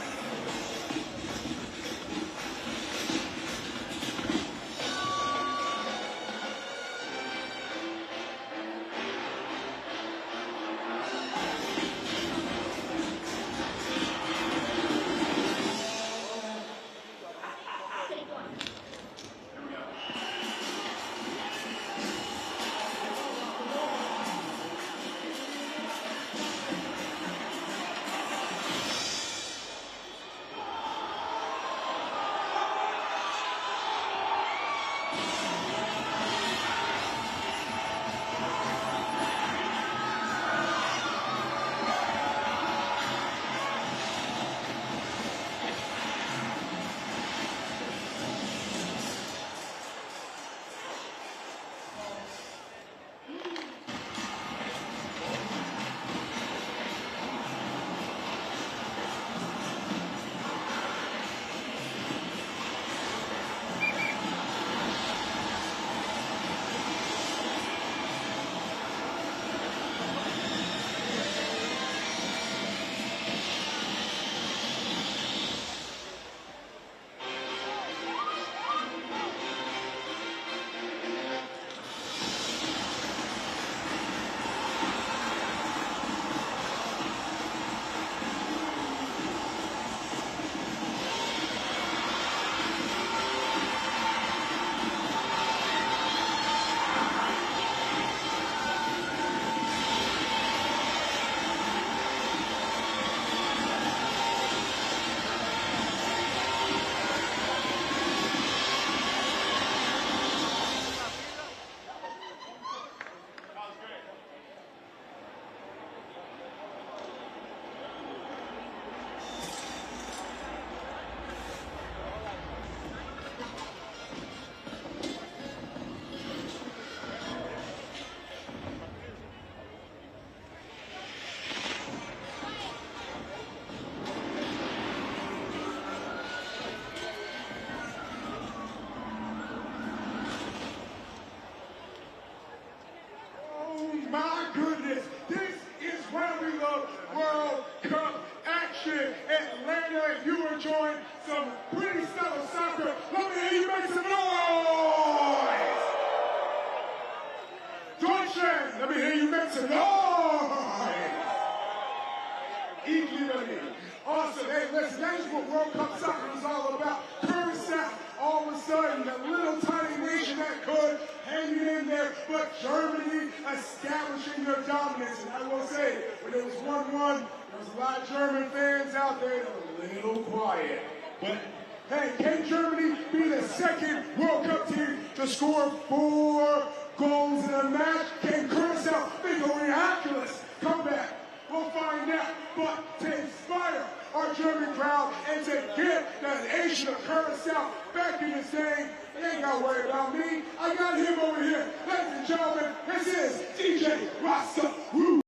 shit, Atlanta, and you enjoying some pretty stellar soccer. Let me hear you make some noise! Deutschland, let me hear you make some noise! Equally awesome. Hey, listen, that is what World Cup soccer is all about. Curaçao, all of a sudden, the little tiny nation that could, hanging in there, but Germany establishing their dominance. And I will say, when it was 1-1, there was a lot of German fans out there that were a little quiet. But hey, can Germany be the second World Cup team to score 4 goals in a match? Can Curaçao make a miraculous comeback? We'll find out. But to inspire our German crowd and to get the nation of Curaçao back in this game, they ain't got to worry about me. I got him over here. Ladies and gentlemen, this is DJ Rasta. Woo!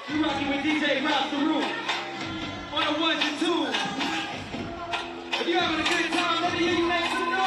You rocking with DJ Rasta Room on the ones and twos. If you're having a good time, let me hear you make some noise.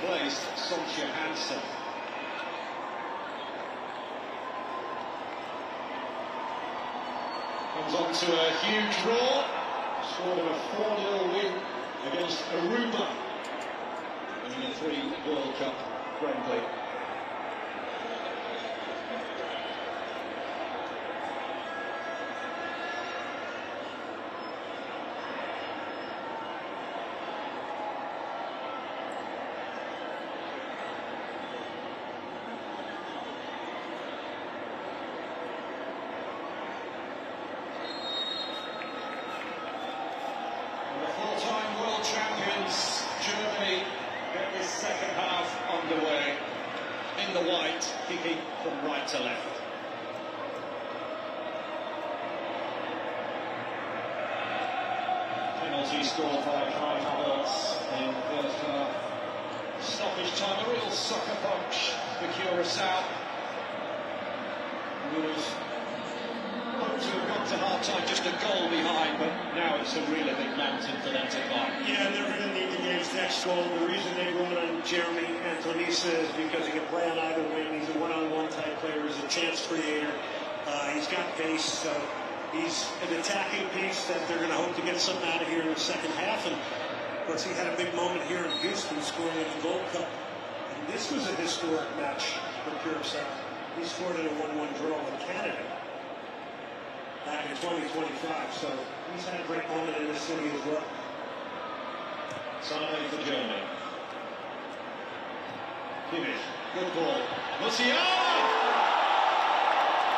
replaced Sonja Hansen. Comes on to a huge roar, scored a 4-0 win against Aruba in the 3 World Cup friendly. Four-time world champions, Germany, get this second half underway. In the white, kicking from right to left. Penalty scored by Kai Havertz in the first half. Stoppage time, a real sucker punch for Curaçao. To have got to half-time just a goal behind, but now it's a really big mountain for them to climb. Yeah, they're going to need to get his next goal. The reason they brought on Jeremy Antonisa is because he can play on either wing. He's a one-on-one type player. He's a chance creator. He's got pace, so he's an attacking piece that they're going to hope to get something out of here in the second half. And of course, he had a big moment here in Houston, scoring in the Gold Cup. And this was a historic match for Curaçao. He scored in a 1-1 draw with Canada back in 2025, so he's had a great moment in this city as well. Sane for Germany. Kimmich, good ball. Musiala!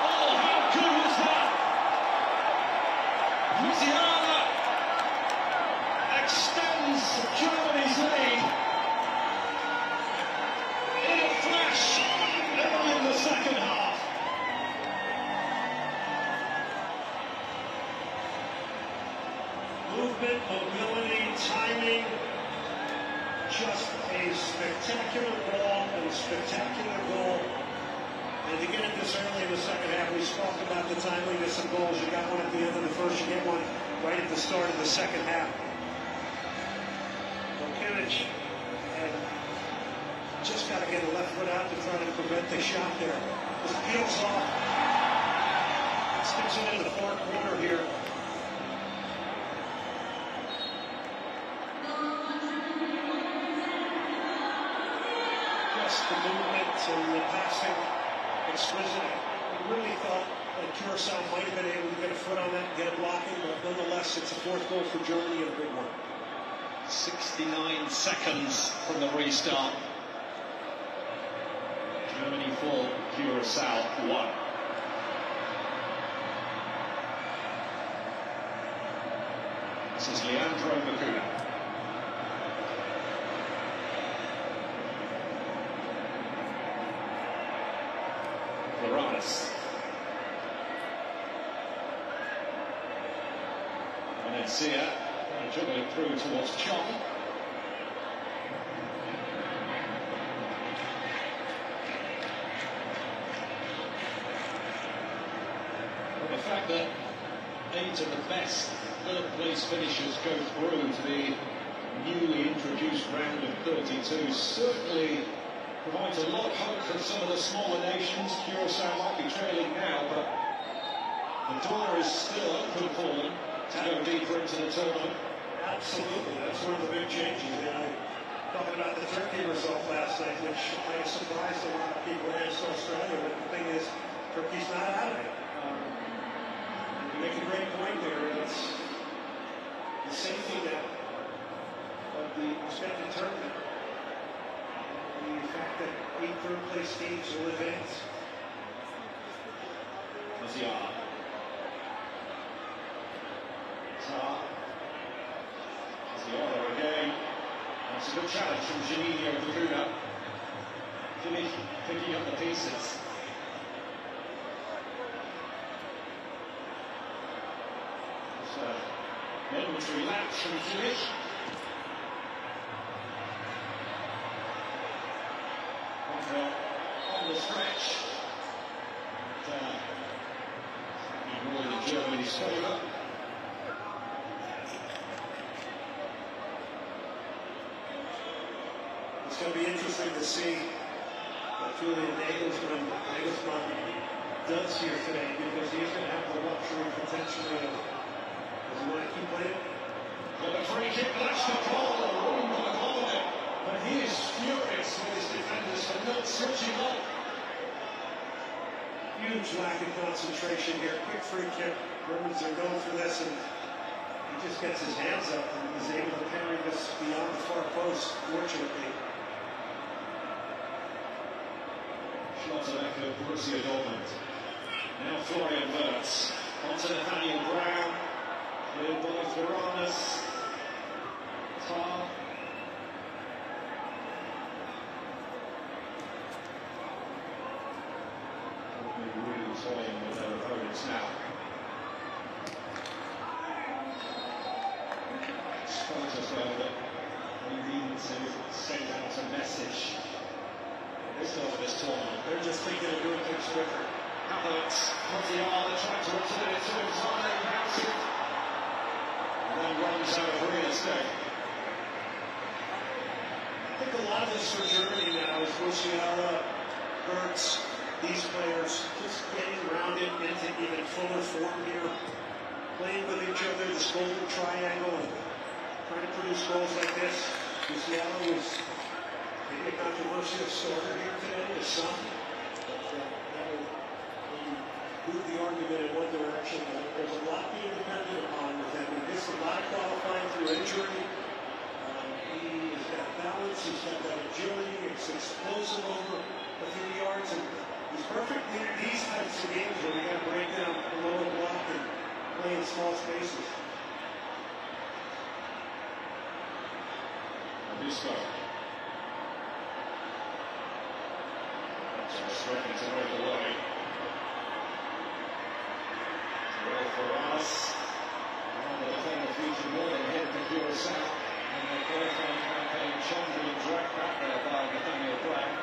Oh, how good was that? Musiala extends Germany's lead in a flash early in the second half. Movement, mobility, timing, just a spectacular ball and a spectacular goal. And to get it this early in the second half, we spoke about the timeliness of goals. You got one at the end of the first, you get one right at the start of the second half. Kimmich had just got to get a left foot out to try to prevent the shot there. This peels off. Sticks it in the far corner here. The movement and the passing, exquisite. We really thought that Curaçao might have been able to get a foot on that and get it blocking, but nonetheless, it's a fourth goal for Germany and a big one. 69 seconds from the restart. Germany 4, Curaçao 1. This is Leandro Bacuna. And then Sia juggling through towards Chong. Well, the fact that 8 of the best third-place finishers go through to the newly introduced round of 32 certainly provides a lot of hope for some of the smaller nations. Curaçao might be trailing now, but the door is still open for them to go deeper into the tournament. Absolutely, that's one of the big changes. Talking about the Turkey result last night, which may have surprised a lot of people against Australia, but the thing is, Turkey's not out of it. You make a great point there. It's the safety net of the expected tournament. The fact that 8 third-place teams will advance. Musiala. Musiala again. That's a good challenge from Janino Bacuna. Kimmich picking up the pieces. So, momentary lapse from Kimmich. On the stretch. More than Germany's favour. The It's going to be interesting to see what Julian Nagelsmann does here today, because he's going to have the luxury potentially of, does he want to keep playing? Well, the free kick, that's the ball, room for the corner. But he is furious with his defenders for not switching up. Huge lack of concentration here. Quick free kick. Germans are going for this, and he just gets his hands up and is able to carry this beyond the far post, fortunately. Schlotterbeck of Borussia Dortmund. Now Florian Wirtz. Onto Nathaniel Brown. Good ball for Ramos. Tar. Really toying with their opponents now. Schlotterbeck needing to send out a message. This over this tournament. They're just thinking of doing things quicker. Havertz, Montiel, trying to alternate it to him. Zane bounces it. And then runs out of real estate. I think a lot of this for Germany now is Musiala, Wirtz, these players just getting rounded into even fuller form here, playing with each other, this golden triangle, and trying to produce goals like this. Musiala was maybe a controversial starter here today, his son, but that would move the argument in one direction. There's a lot being dependent upon with him. He missed a lot of qualifying through injury. He's got balance, he's got that agility, he's explosive over a few yards, and he's perfect in these types of games where we got to break down the lower block and play in small spaces. Obispo. Just threatening to break away. Well for us. And the defender featured more than hit for Curaçao. And their qualifying campaign changed and dragged back there by Nathaniel Brown.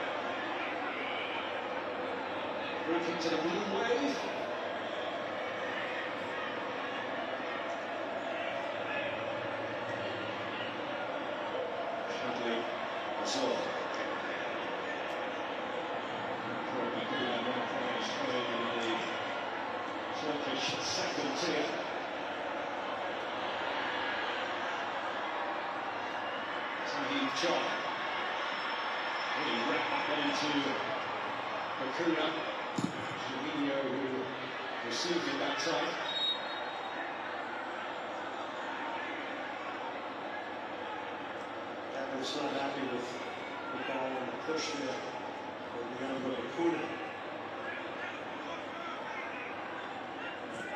Free kick to the blue wave. Shadley Azor. Turkish second tier. Tahib John. Really wrapped that one into Bakuna. Juninho, who received it that time. That was not happy with the ball and the push there. But we got to go to Bakuna.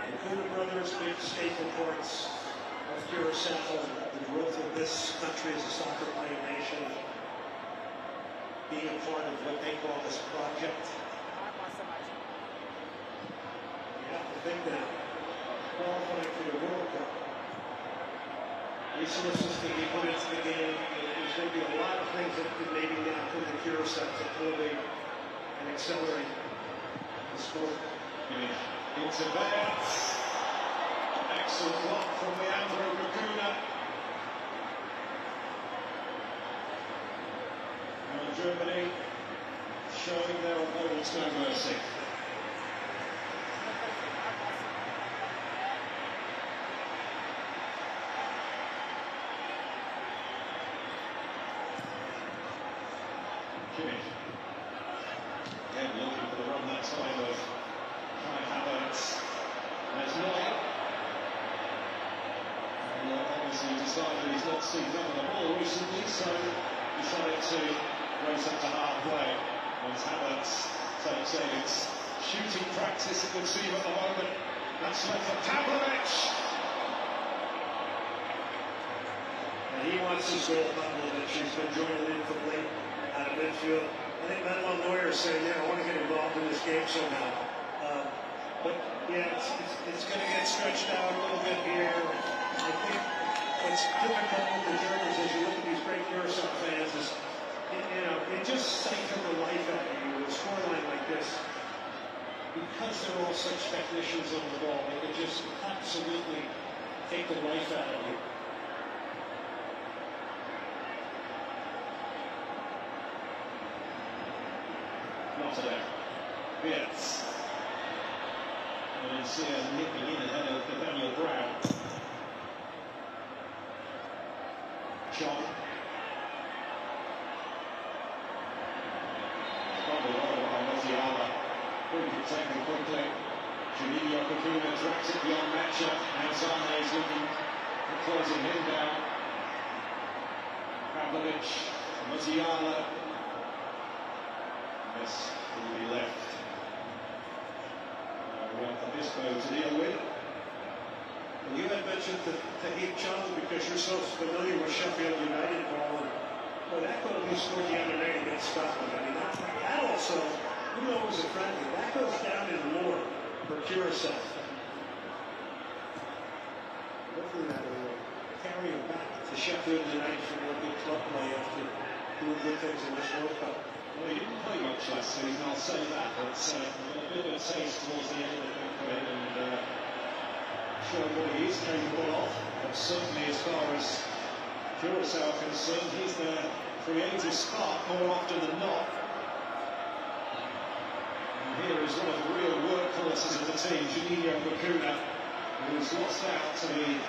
The Bakuna brothers, big staple parts of Curaçao, the growth of this country as a soccer playing nation, being a part of what they call this project. You have to think now, qualifying for the World Cup, resources can be put into the game. There's going to be a lot of things that could maybe now put the Curaçao to elevate and accelerate the sport. Into Bates. Excellent block from Leandro Bakuna. And Germany showing their opponents no mercy. Kimmich. Again looking for the run that time of Kai Havertz. There's Neuer. And obviously decided he's not seen enough of the ball recently, so decided to race up to halfway. Once Havertz takes it, it's shooting practice it would seem at the moment. That's left for Pavlovic. And he wants his goal, Pavlovic. He's been joining in from late out of midfield. I think Manuel Neuer is saying, yeah, I want to get involved in this game somehow. But yeah, it's going to get stretched out a little bit here. I think what's difficult with the Germans as you look at these great Curaçao fans is, it just siphons the life out of you with a scoreline like this. Because they're all such technicians on the ball, they can just absolutely take the life out of you. Not today. Beats. Valencia nipping in ahead of Daniel Brown. John. Probably over by Mozziala. Couldn't take him quickly. Juninho Kakuna drags it beyond Matcha. Now Zane is looking at closing him down. Pavlovic, Mozziala. Yes, will be left. Obispo to deal with. Well, you had mentioned Tahib Chong because you're so familiar with Sheffield United ball. Well, that goal he scored the other night against Scotland. I mean, that also, who knows a friendly, that goes down in lore for Curaçao. Hopefully that will carry him back to Sheffield United for more good club play after doing good things in this World Cup. Well, he didn't play much last season, I'll say that, but a bit of a taste towards the end of the campaign and showed what he is capable of. But certainly as far as Curaçao are concerned, he's their creative spark more often than not. And here is one of the real workhorses of the team, Juninho Kakuna, who's lost out to the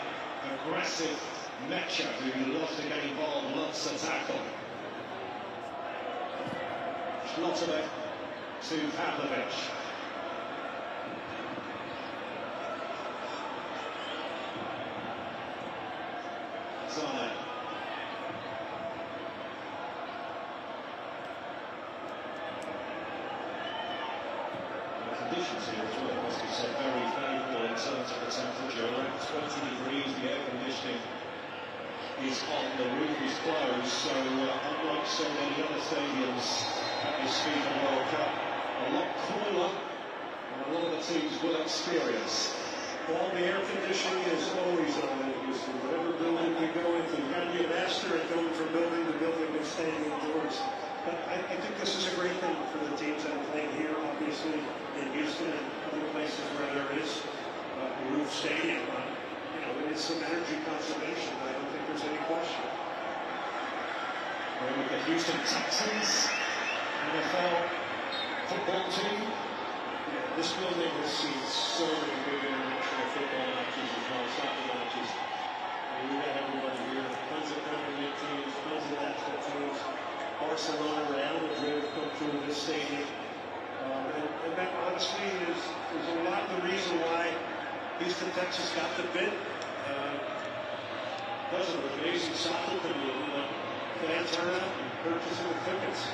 aggressive Mecha, who loves to get involved, loves to tackle. Schlotterdijk to Pavlovic. Zane. The conditions here as well must be said very favourable in terms of the temperature. Around 20 degrees, the air conditioning is on, the roof is closed, so unlike so many other stadiums at this FIFA World Cup, a lot cooler than a lot of the teams will experience. Well, the air conditioning is always on in Houston. Whatever building we go into, you've got to be a master at going from building to building and staying indoors. But I think this is a great thing for the teams that are playing here, obviously, in Houston and other places where there is a roof stadium. It is some energy conservation. I don't think there's any question. We're with the Houston Texans, NFL football team. Yeah, this building has seen so many big international football matches as well as soccer matches. We got everybody here. Tons of Premier League teams, tons of national teams. Barcelona, Real Madrid have come through this stadium. And that honestly is a lot of the reason why Houston, Texas got the bid. Because of an amazing soccer community, fan turnout and purchasing of tickets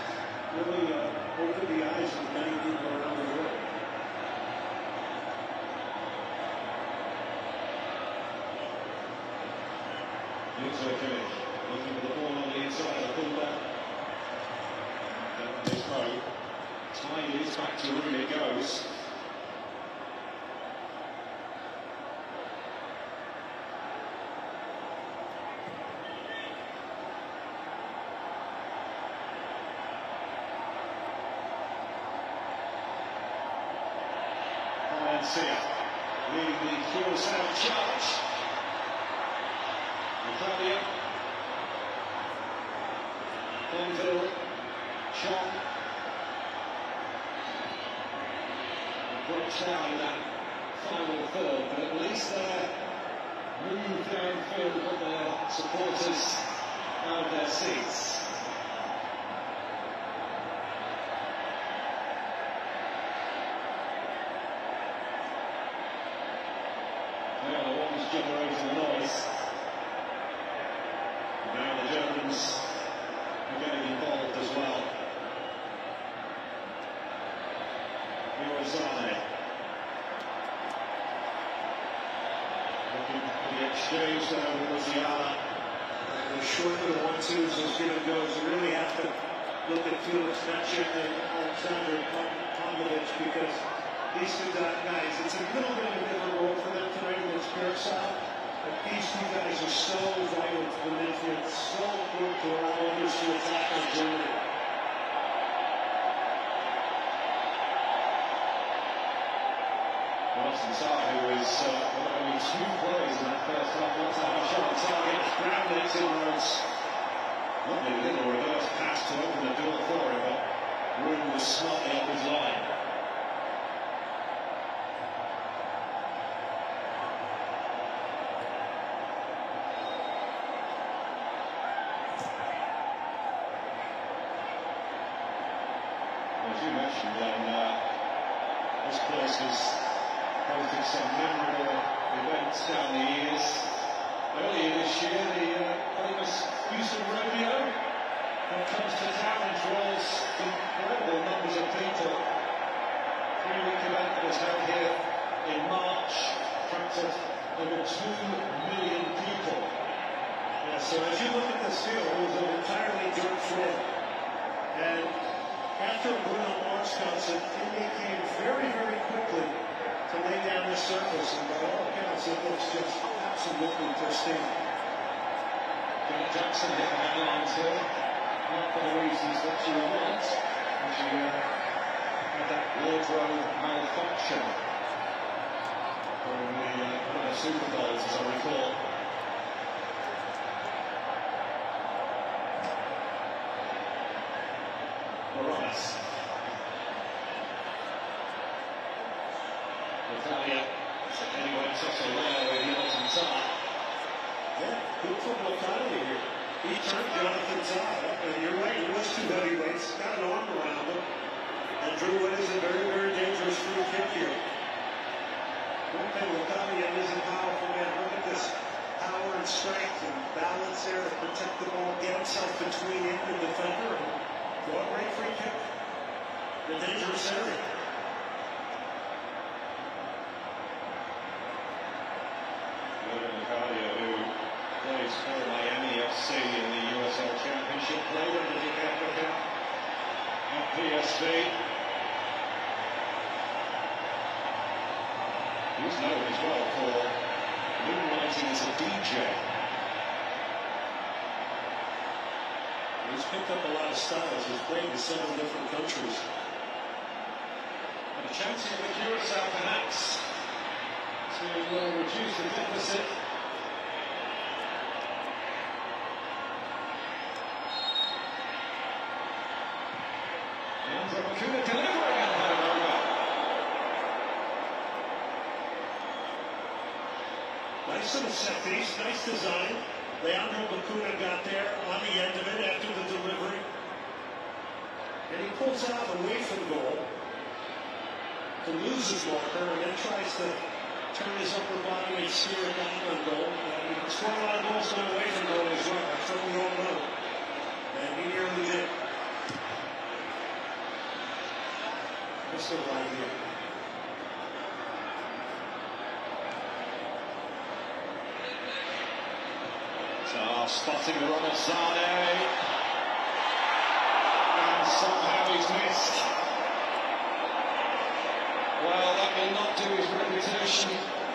really opened the eyes of many people around the world. Looking for the ball on the inside of the fullback. And this boat, Tiny is back to where it goes. Valencia leading the Curaçao charge. Claudia, Bonville, Chong, breaks down in that final third, but at least they're moved downfield with their supporters out of their seats. They are the ones generating the noise. Now the Germans are getting involved as well. Zane looking for the exchange there with Mozziala. The short of the 1-2s as give and goes. You really have to look at Felix Mecha and Alexander Pavlovic because these two guys, it's a little bit of a different role for them tonight against Curaçao. But these two guys are so vital to the midfield, so important to allow others to attack on Germany. Who is only 2 plays in that first half. One time a shot on target, ground it towards lovely little reverse pass to open the door for him, but room was smartly opposite. As you mentioned, then this place has hosted some memorable events down the years. Earlier this year, the famous Houston Rodeo that comes to town and draws incredible numbers of people. 3-week event that was held here in March, attracted over 2 million people. Yeah, so as you look at this field, it was an entirely dirt floor. And after Bruno Mars concert, it became very, very quickly to lay down the surface. And by all accounts, it looks just absolutely pristine. Janet Jackson hit the headlines here, not for the reasons that you want. And she had that wardrobe malfunction during one of the Super Bowls, as I recall. Morales. Natalia. Anyway, such a rare with Jonathan Tah. Yeah, good football Natalia here. He turned Jonathan Tah, and you're right, he was 2 heavyweights, got an arm around him, and drew what is a very, very dangerous free kick here. One thing with Natalia is a powerful man. Look at this power and strength and balance there to protect the ball, get himself between him and the defender, and draw a great free kick. The dangerous area. Who plays for Miami FC in the USL Championship, played under the Africa at PSV. He's known as well for moonlighting as a DJ. He's picked up a lot of styles. He's played in several different countries. And a chance here for Curaçao perhaps to reduce the deficit. And Bakuna delivering on that over. Nice little set piece, nice design. Leandro Bakuna got there on the end of it after the delivery. And he pulls out away from goal to lose his marker and then tries to turn his upper body and steer it down on goal. He can score a lot of goals going away from goal as well. That's what we all know. And he nearly did. Just a right here. Spotting the run of Sane. And somehow he's missed. Well, that will not do his reputation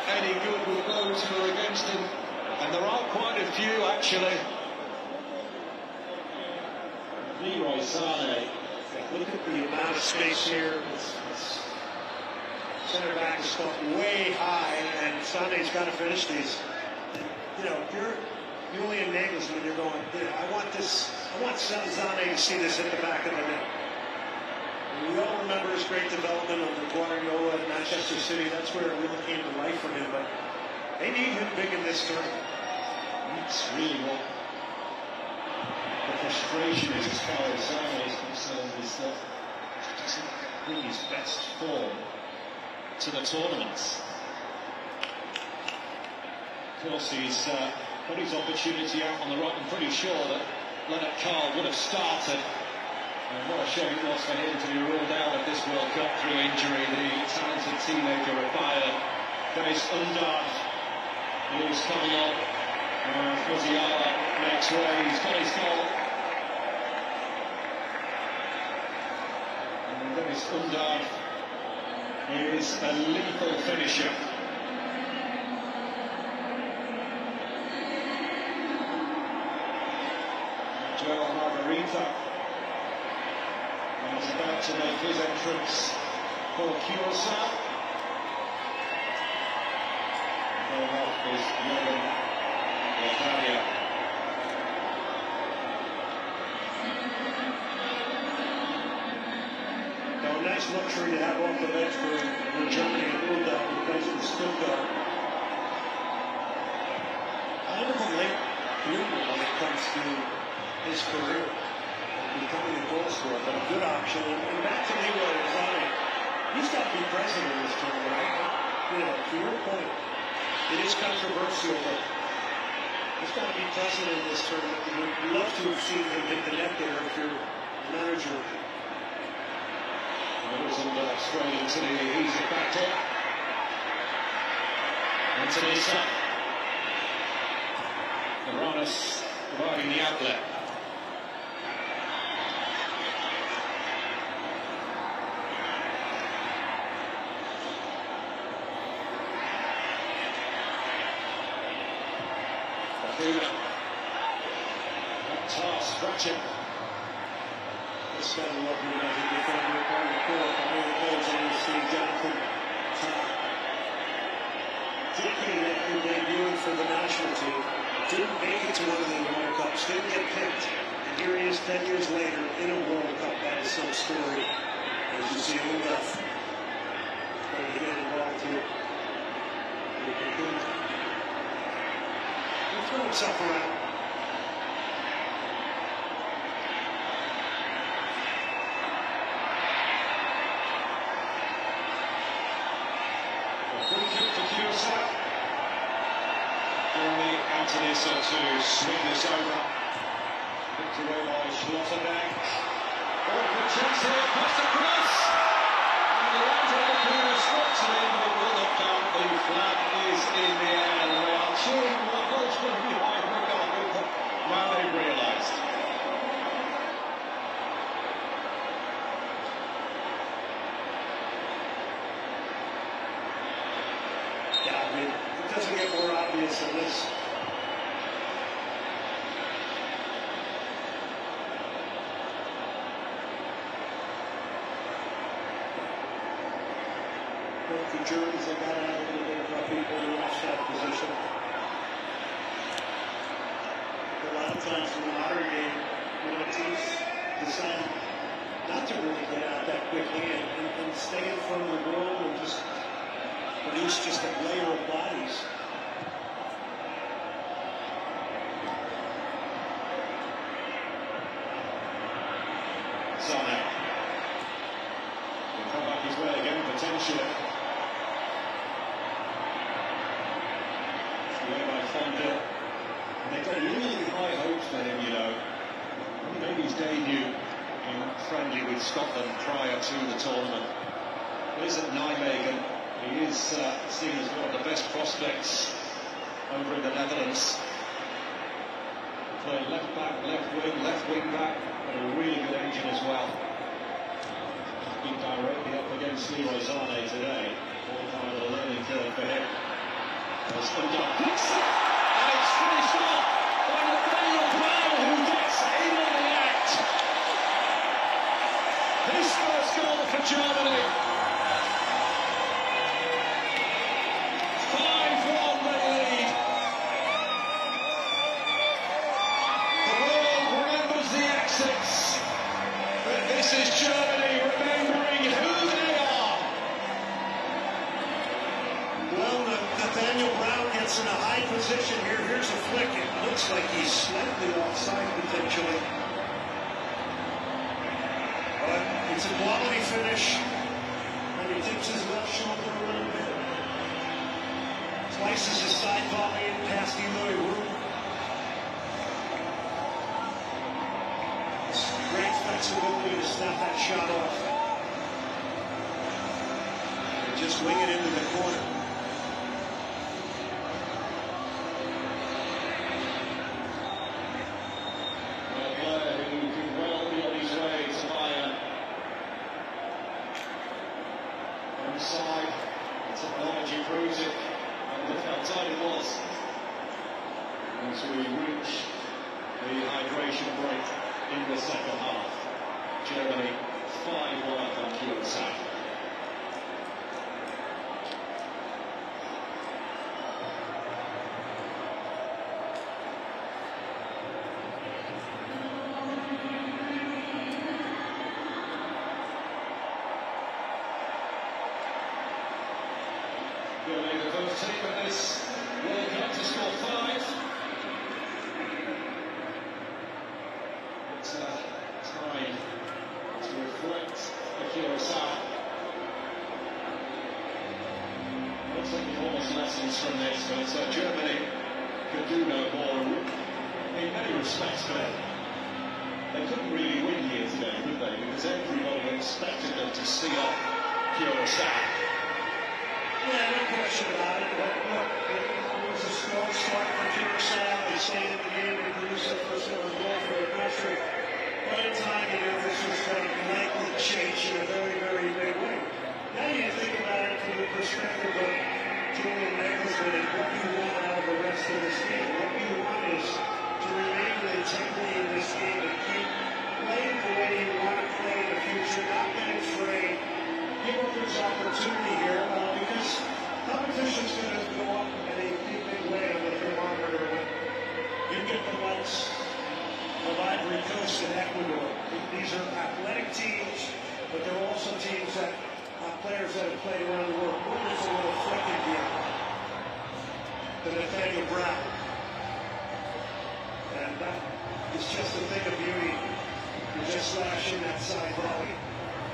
any good with those who are against him. And there are quite a few, actually. Leroy Sane. Look at the amount of space here. Center back is stuck way high, and Sane's got to finish these. You know, you're Julian Nagelsmann, you're going, I want Sane to see this hit the back of the net. And we all remember his great development under Guardiola at Manchester City. That's where it really came to life for him. But they need him big in this tournament. That's really what the frustration is as far as Sane is concerned, is that he doesn't bring his best form to the tournaments. Of course, he's got his opportunity out on the right. I'm pretty sure that Leonard Carl would have started. And what a shame it was for him to be ruled out of this World Cup through injury. The talented teenager retired. Dennis Undarf is coming on. Fuziala makes way. He's got his goal. And Dennis Undarf is a lethal finisher. Joel Margarita is about to make his entrance for Curaçao. Going off is Jordan Natalia. Now, a nice luxury to have off the bench for Germany and Ulda who plays for Stuttgart. Kind of a late bloomer when it comes to his career, becoming a goal scorer, but a good option. And back to the He's got to be present in this tournament, right? You know, to your point, it is controversial, but he's got to be present in this tournament. You'd love to have seen him hit the net there if you're a manager. Rosenberg straight into the easy back top. Antonisa. Aranis providing the outlet. Task stretching. This guy will love me as a defender upon the court. I know the goals on the scene, Jonathan. Particularly after debuting for the national team. Didn't make it to one of the World Cups, didn't get picked. And here he is 10 years later in a World Cup. That is some story. As you see him left. Trying to get involved here. He'll throw himself around. For Curaçao. Only Antonisa to swing this over. Picked away by Schlotterbeck. Oh, good chance here, pass across. And Leandro Lopez slots it in, but will not count. The flag is in the air, and they are cheering what goes from behind the goal. Now they've realised. Yeah, I mean, it doesn't get more obvious than this. Both the Germans, they got out a little bit of people in the offside position. A lot of times in the modern game, you know, teams decide not to really get out that quickly and stay in front of the goal and just produce just a layer of bodies. Sane. He'll come back his way again, potentially. Away by Fonville. And they've got really high hopes for him, you know. He made his debut in friendly with Scotland prior to the tournament. He's at Nijmegen. He is seen as one of the best prospects over in the Netherlands. Played left back, left wing back, and a really good engine as well. Been directly up against Leroy Sane today. All kind of a learning curve for him. As Undar picks it, and it's finished off by Nathaniel Brown, who gets in on the act. His first goal for Germany. 5-1 they lead. The world remembers the exits, but this is Germany remembering who they are. Well, Nathaniel Brown gets in a high position here. Here's a flick. It looks like he's slightly offside potentially. But it's a quality finish. And he tips his left shoulder a little bit. Slices his side volley in past Eloy Roux. Great flexibility to snap that shot off. And just wing it into the corner. A player who could well be on his way to Bayern. Onside, the technology proves it. And look how tight it was. As we reach the hydration break in the second half. Germany 5-1 on Curaçao. Germany the first team in this World Cup to score 5. It's time to reflect for Curaçao. taking almost lessons from this, but Germany could do no more in many respects, but they couldn't really win here today, could they? Because everybody expected them to see off Curaçao. Yeah, no question about it. But look, it was a strong start for Curaçao. They stayed in the game and produced their first ever goal for their country. But in time, you know, this was going to likely change in a very, very big way. Now you think about it from the perspective of Julian Nagelsmann and what you want out of the rest of this game. What you want is to remain with integrity in this game and keep playing the way you want to play in the future, not get afraid. Give up this opportunity here because competition's going to go up in a big way on the thermometer when you get the likes of Ivory Coast and Ecuador. These are athletic teams, but they're also teams that players that have played around the world. One is a little flicking here. The Nathaniel Brown. And that is just a thing of beauty. You just slash in that side volley.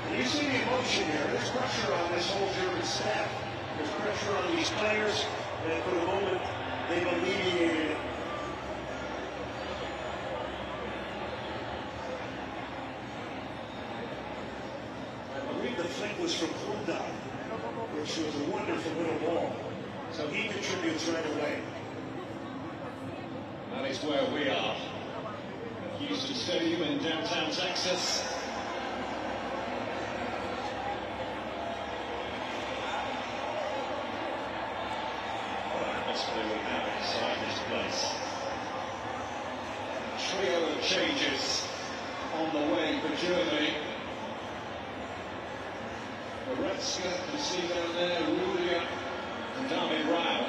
And you see the emotion here. There's pressure on this whole German staff. There's pressure on these players. And for the moment, they've alleviated it. The flick was from Hulda, which was a wonderful little ball. So he contributes right away. That is where we are. At Houston Stadium in downtown Texas. What an atmosphere we have inside this place. A trio of changes on the way for Germany. Goretzka, you see down there, Rudiger and David Rao.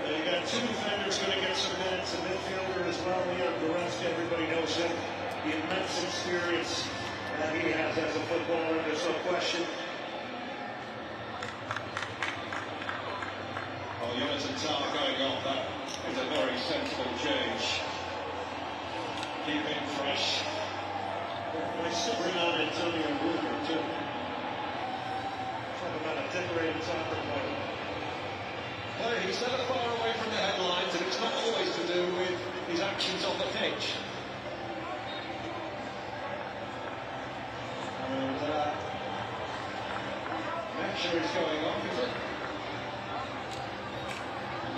You got two defenders going to get some minutes, a midfielder as well. Leon Goretzka, everybody knows him. The immense experience that he has as a footballer, there's no question. Well, Jonathan Tah going off, that is a very sensible change. Keep him fresh. I still bring on Antonio Rudiger, too. Talk about a decorated soccer player. Well, he's never far away from the headlines, and it's not always to do with his actions on the pitch. And Nature is going off, is it?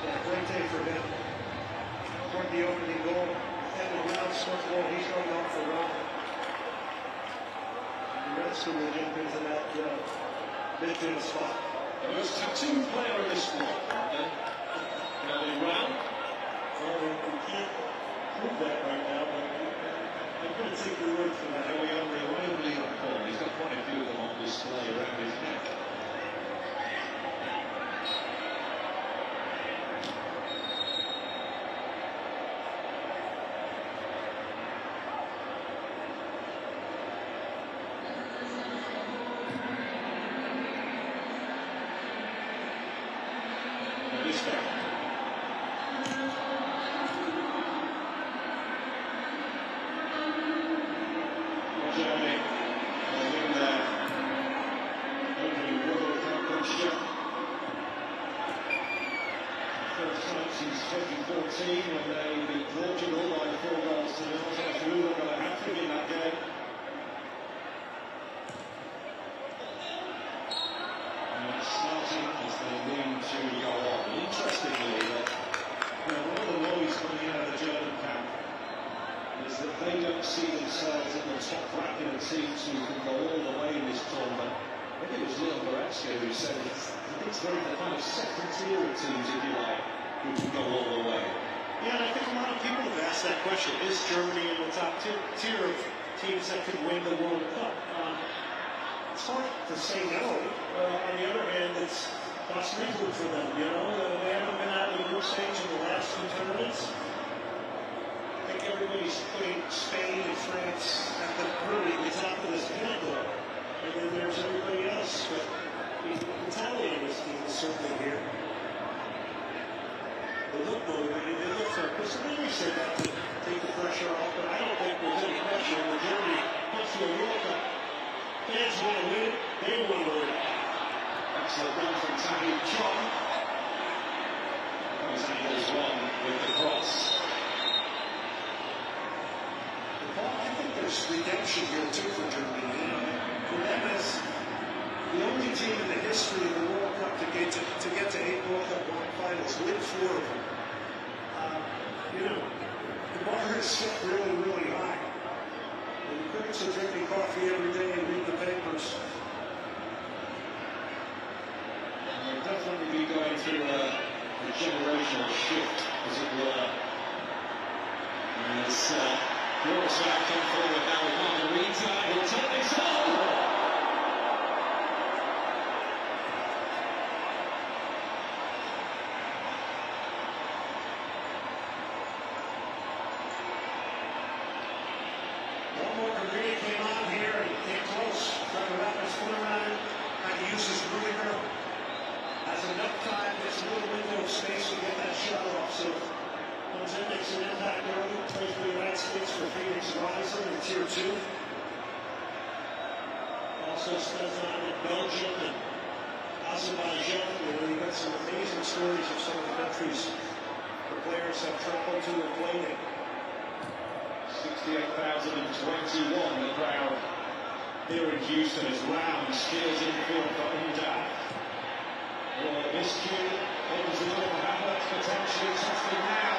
Yeah, great day for him. Scored the opening goal. Kevin Brown scored the goal. He's going off for Rome. The rest will jump into that midfield spot. The most tattooed player in the squad, David Rao. Well, we can't prove that right now, but I'm going to take your word for that. We only recall. He's got quite a few of them on display around his neck. Germany, in their opening World Cup fixture. First time since 2014 when they beat Portugal by 4-0. So they're going to have to win that game. And it's starting as they lean to go on. Interestingly, one of the worries coming out of the German camp is that they don't see themselves in the top bracket of teams who can go all the way in this tournament. I think it was Leon Goretzka who said it's very the kind of second tier of teams, if you like, who can go all the way. Yeah, and I think a lot of people have asked that question. Is Germany in the top tier of teams that could win the World Cup? It's hard to say no. On the other hand, it's possible for them, you know. They haven't been out of the group stage in the last two tournaments. I think everybody's putting Spain and France at the top of this pinnacle. And then there's everybody else. But the mentality of this team is certainly here. They look motivated, they look focused. And we said that to take the pressure off, but I don't think there's any pressure when Germany comes to a World Cup. Fans want to win, they want to win. Excellent run from Tahir John. Those angles one with the cross. I think there's redemption here too for Germany. For them as the only team in the history of the World Cup to get to 8 World Cup finals, win 4 of them. The bar is set really, really high. And the critics are drinking coffee every day and read the papers. They'll definitely be going through a generational shift, as it were. And as Curaçao come forward now with Margarita, he'll turn this on. Margarita came on here and came close, trying to wrap his foot around it, trying to use his ruler. Has enough time, gets a little window of space to get that shot off. So comes in, makes an impact early, plays for the United States for Phoenix Rising in Tier 2. Also spends time in Belgium and Azerbaijan, where we got some amazing stories of some of the countries the players have traveled to and played in. 68,021, the crowd here in Houston as Round steers infield for Unda. Miscue, opens the door for Havertz, potentially testing now.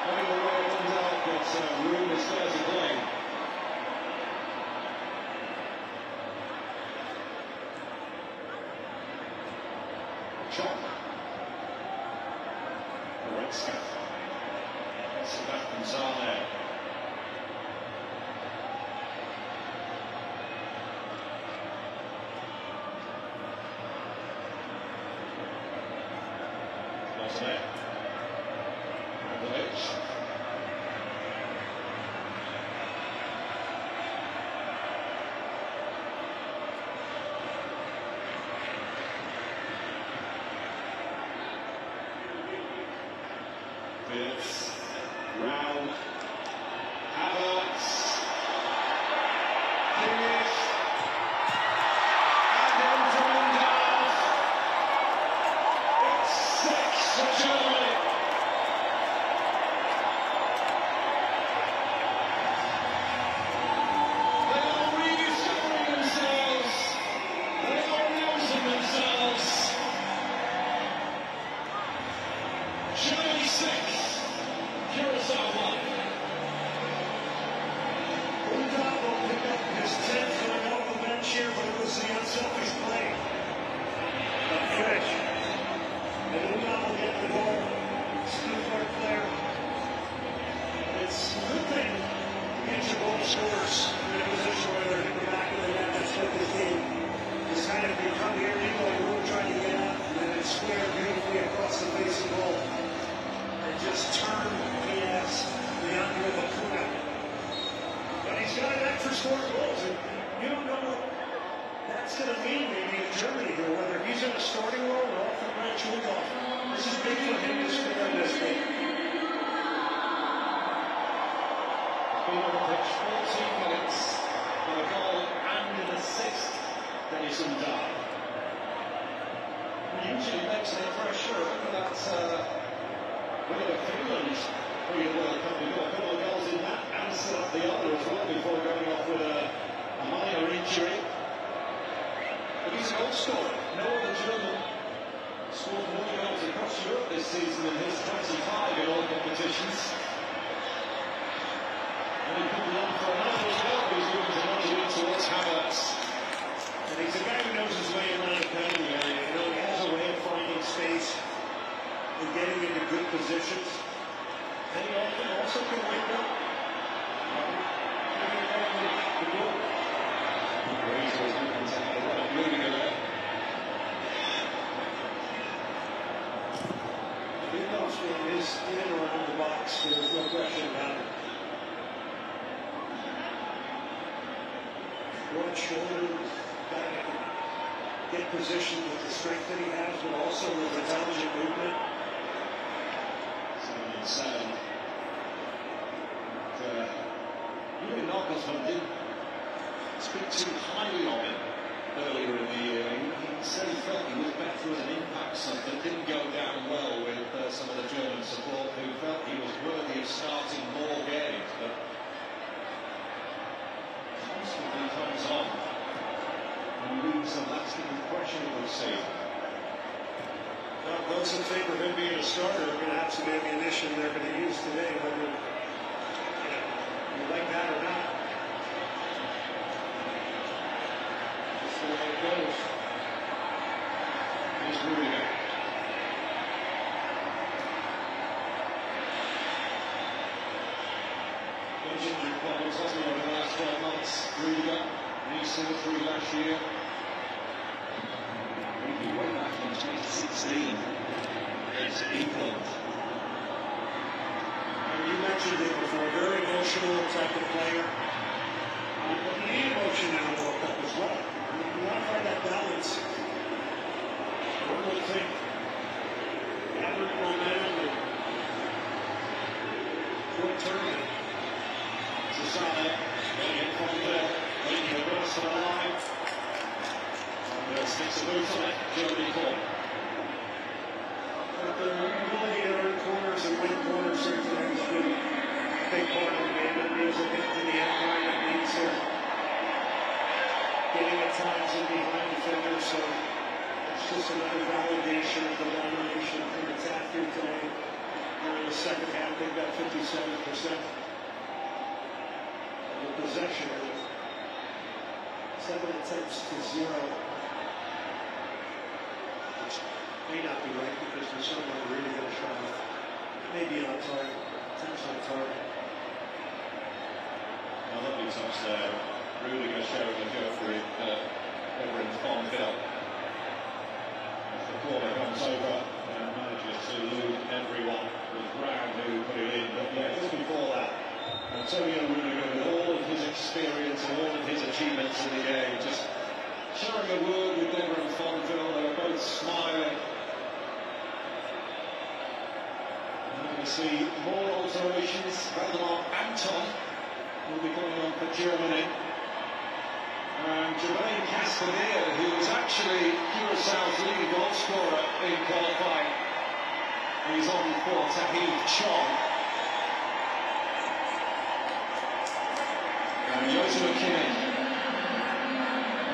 Coming away with Unda, but room is there to play. Chop. Goretzka. Sebastian Zane. There. Phillips, Round, Havertz, Kimmich, and Unda. It's 6 for Germany. They are rediscovering themselves. They are losing themselves. Germany 6, Curaçao 1. Unda will pick up his 10th coming off the bench here, but it was the unselfish play of Kimmich. And Unda will get the goal. Stuttgart player. It's a good thing to get your goal scorers in a position where they're hitting the back of the net. That's what this team is kind of become here. Equally, we're trying to get out, and then it's squared beautifully across the face of goal. And just turn P.S. Leandro Bakuna. But he's got an knack for scoring goals, and you don't know what that's going to mean maybe in Germany here, whether he's in a starting role or off the bench with off. This is big for him to score in this game. Been on the pitch 14 minutes for a goal and an assist. Dennis Unda. Usually makes an impression. Look at that winner of Finland pre-World Cup. We've got a couple of goals in that and set up the other as well before going off with a minor injury. But he's a goal scorer. No other German scored more goals across Europe this season than his 25 in all competitions. And he could run for another as well. He's moving to another win towards Havertz. And he's a guy who knows his way around the penalty area. You know, he has a way of finding space and getting into good positions. And he often also can wake up. The goal. Really good. Lindelof's game is in and around the box. There's no question about it. Broad shoulder, get positioned with the strength that he has, but also with intelligent movement. 7-7. Julian Nagelsmann didn't speak too highly of him earlier in the year. He said said he felt he was better as an impact sub, but didn't go down well with some of the German support who felt he was worthy of starting more games, but constantly comes on and leaves a lasting impression, it would seem. Well, those in favor of him being a starter are going to have some ammunition they're going to use today, whether you like that or not. That's the way it goes. Here's Rudiger. Those injury problems, hasn't he, over the last 12 months? Rudiger, knee surgery last year. He went back in 2016 against England. And you mentioned it before, very emotional type of player. But you need emotion in the World Cup as well. You want to find that balance. One would think gathering momentum and short tournament. Curaçao, getting it from there, leading the rest of the line. And sticks a boot on it, Germany call. But the ability to earn corners and win corners certainly has been a big part of the game. It means a bit in the end line, it means getting at times in behind defenders. So it's just another validation of the domination from attack here today. In the second half, they've got 57% of the possession. 7 attempts to 0. Which may not be right because there's someone really going to try. Maybe on target. Attempts on target. A lovely touch there. Rudiger showing the go for it over in Fonville. As the corner comes over and manages to elude everyone with Brown who put it in. But yeah, just before that, Antonio Rudiger, with all of his experience and all of his achievements in the game, just sharing a word with Deborah and Fonville. They were both smiling. We're going to see more alterations. Valdemar Anton will be coming on for Germany. And Jermaine Castanier, who is actually Curaçao's leading goal scorer in qualifying, he's on for Tahith Chong. And Joseph McKinnon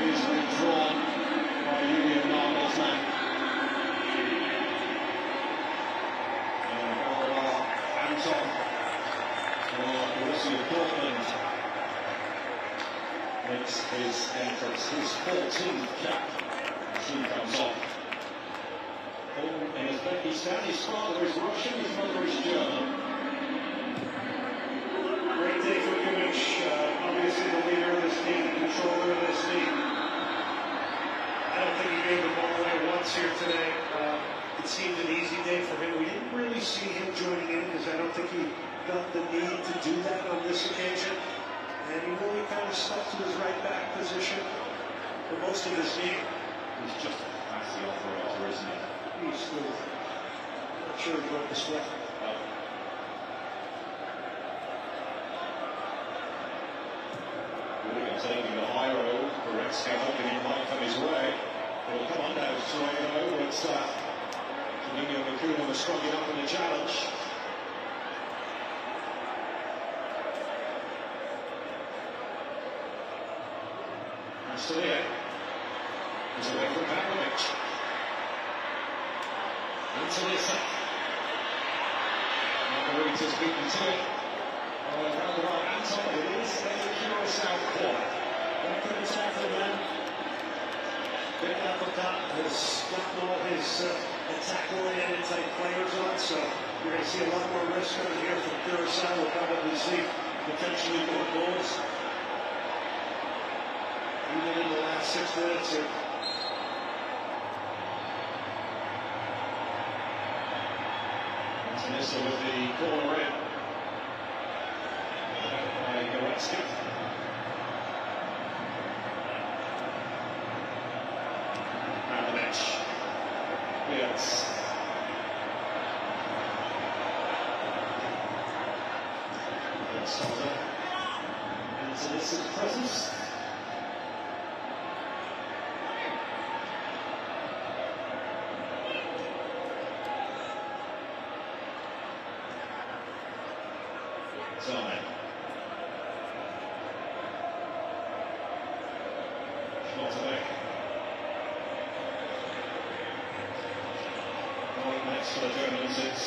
is withdrawn by Julian Nagelsmann. And Valdemar Anton for Borussia Dortmund makes his entrance, his 14th cap, as he comes on. Born in Uzbekistan, his father is Russian, his mother is German. Great day for Kimmich, obviously the leader of this team, the controller of this team. I don't think he gave the ball away once here today. It seemed an easy day for him. We didn't really see him joining in because I don't think he felt the need to do that on this occasion. And he really kind of stuck to his right back position for most of this game. He's just a classy operator, isn't he? He's still not sure he broke the sweat. Rudiger taking the high road. Goretzka hoping he might come his way. It'll come on now, trying it over. It's Juninho Makuna was strong enough in the challenge. Castanier is away from Pavlovic. Antonisa. Margarita's beaten to it. Valdemar Anton, it is a Curaçao corner. One good attack for the man. Big Applecott has gotten all his attack-oriented type players on, so you're going to see a lot more risk on here from Curaçao. We'll probably see potentially more goals. Even in the last 6 minutes here. Antonisa with the corner in. By Goretzka. Around the bench. Yes. Sosa. Antonisa's presence. Zane. Schlotterbeck. Next for the Germans, it's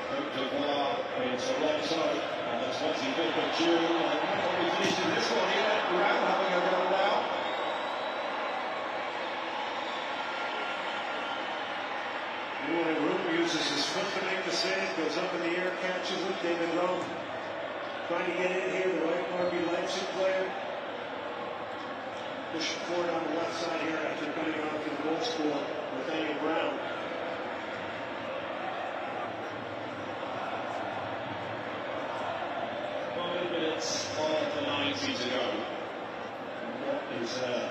Cote d'Ivoire in Toronto on the 25th of June. And we're probably finishing this one here. Round having a go now. Room uses his foot to make the save, goes up in the air, catches it. David Rome trying to get in here, the right RB Leipzig player. Pushing forward on the left side here after coming out to the goal score with Daniel Brown. 5 minutes of the 90 to go. What is a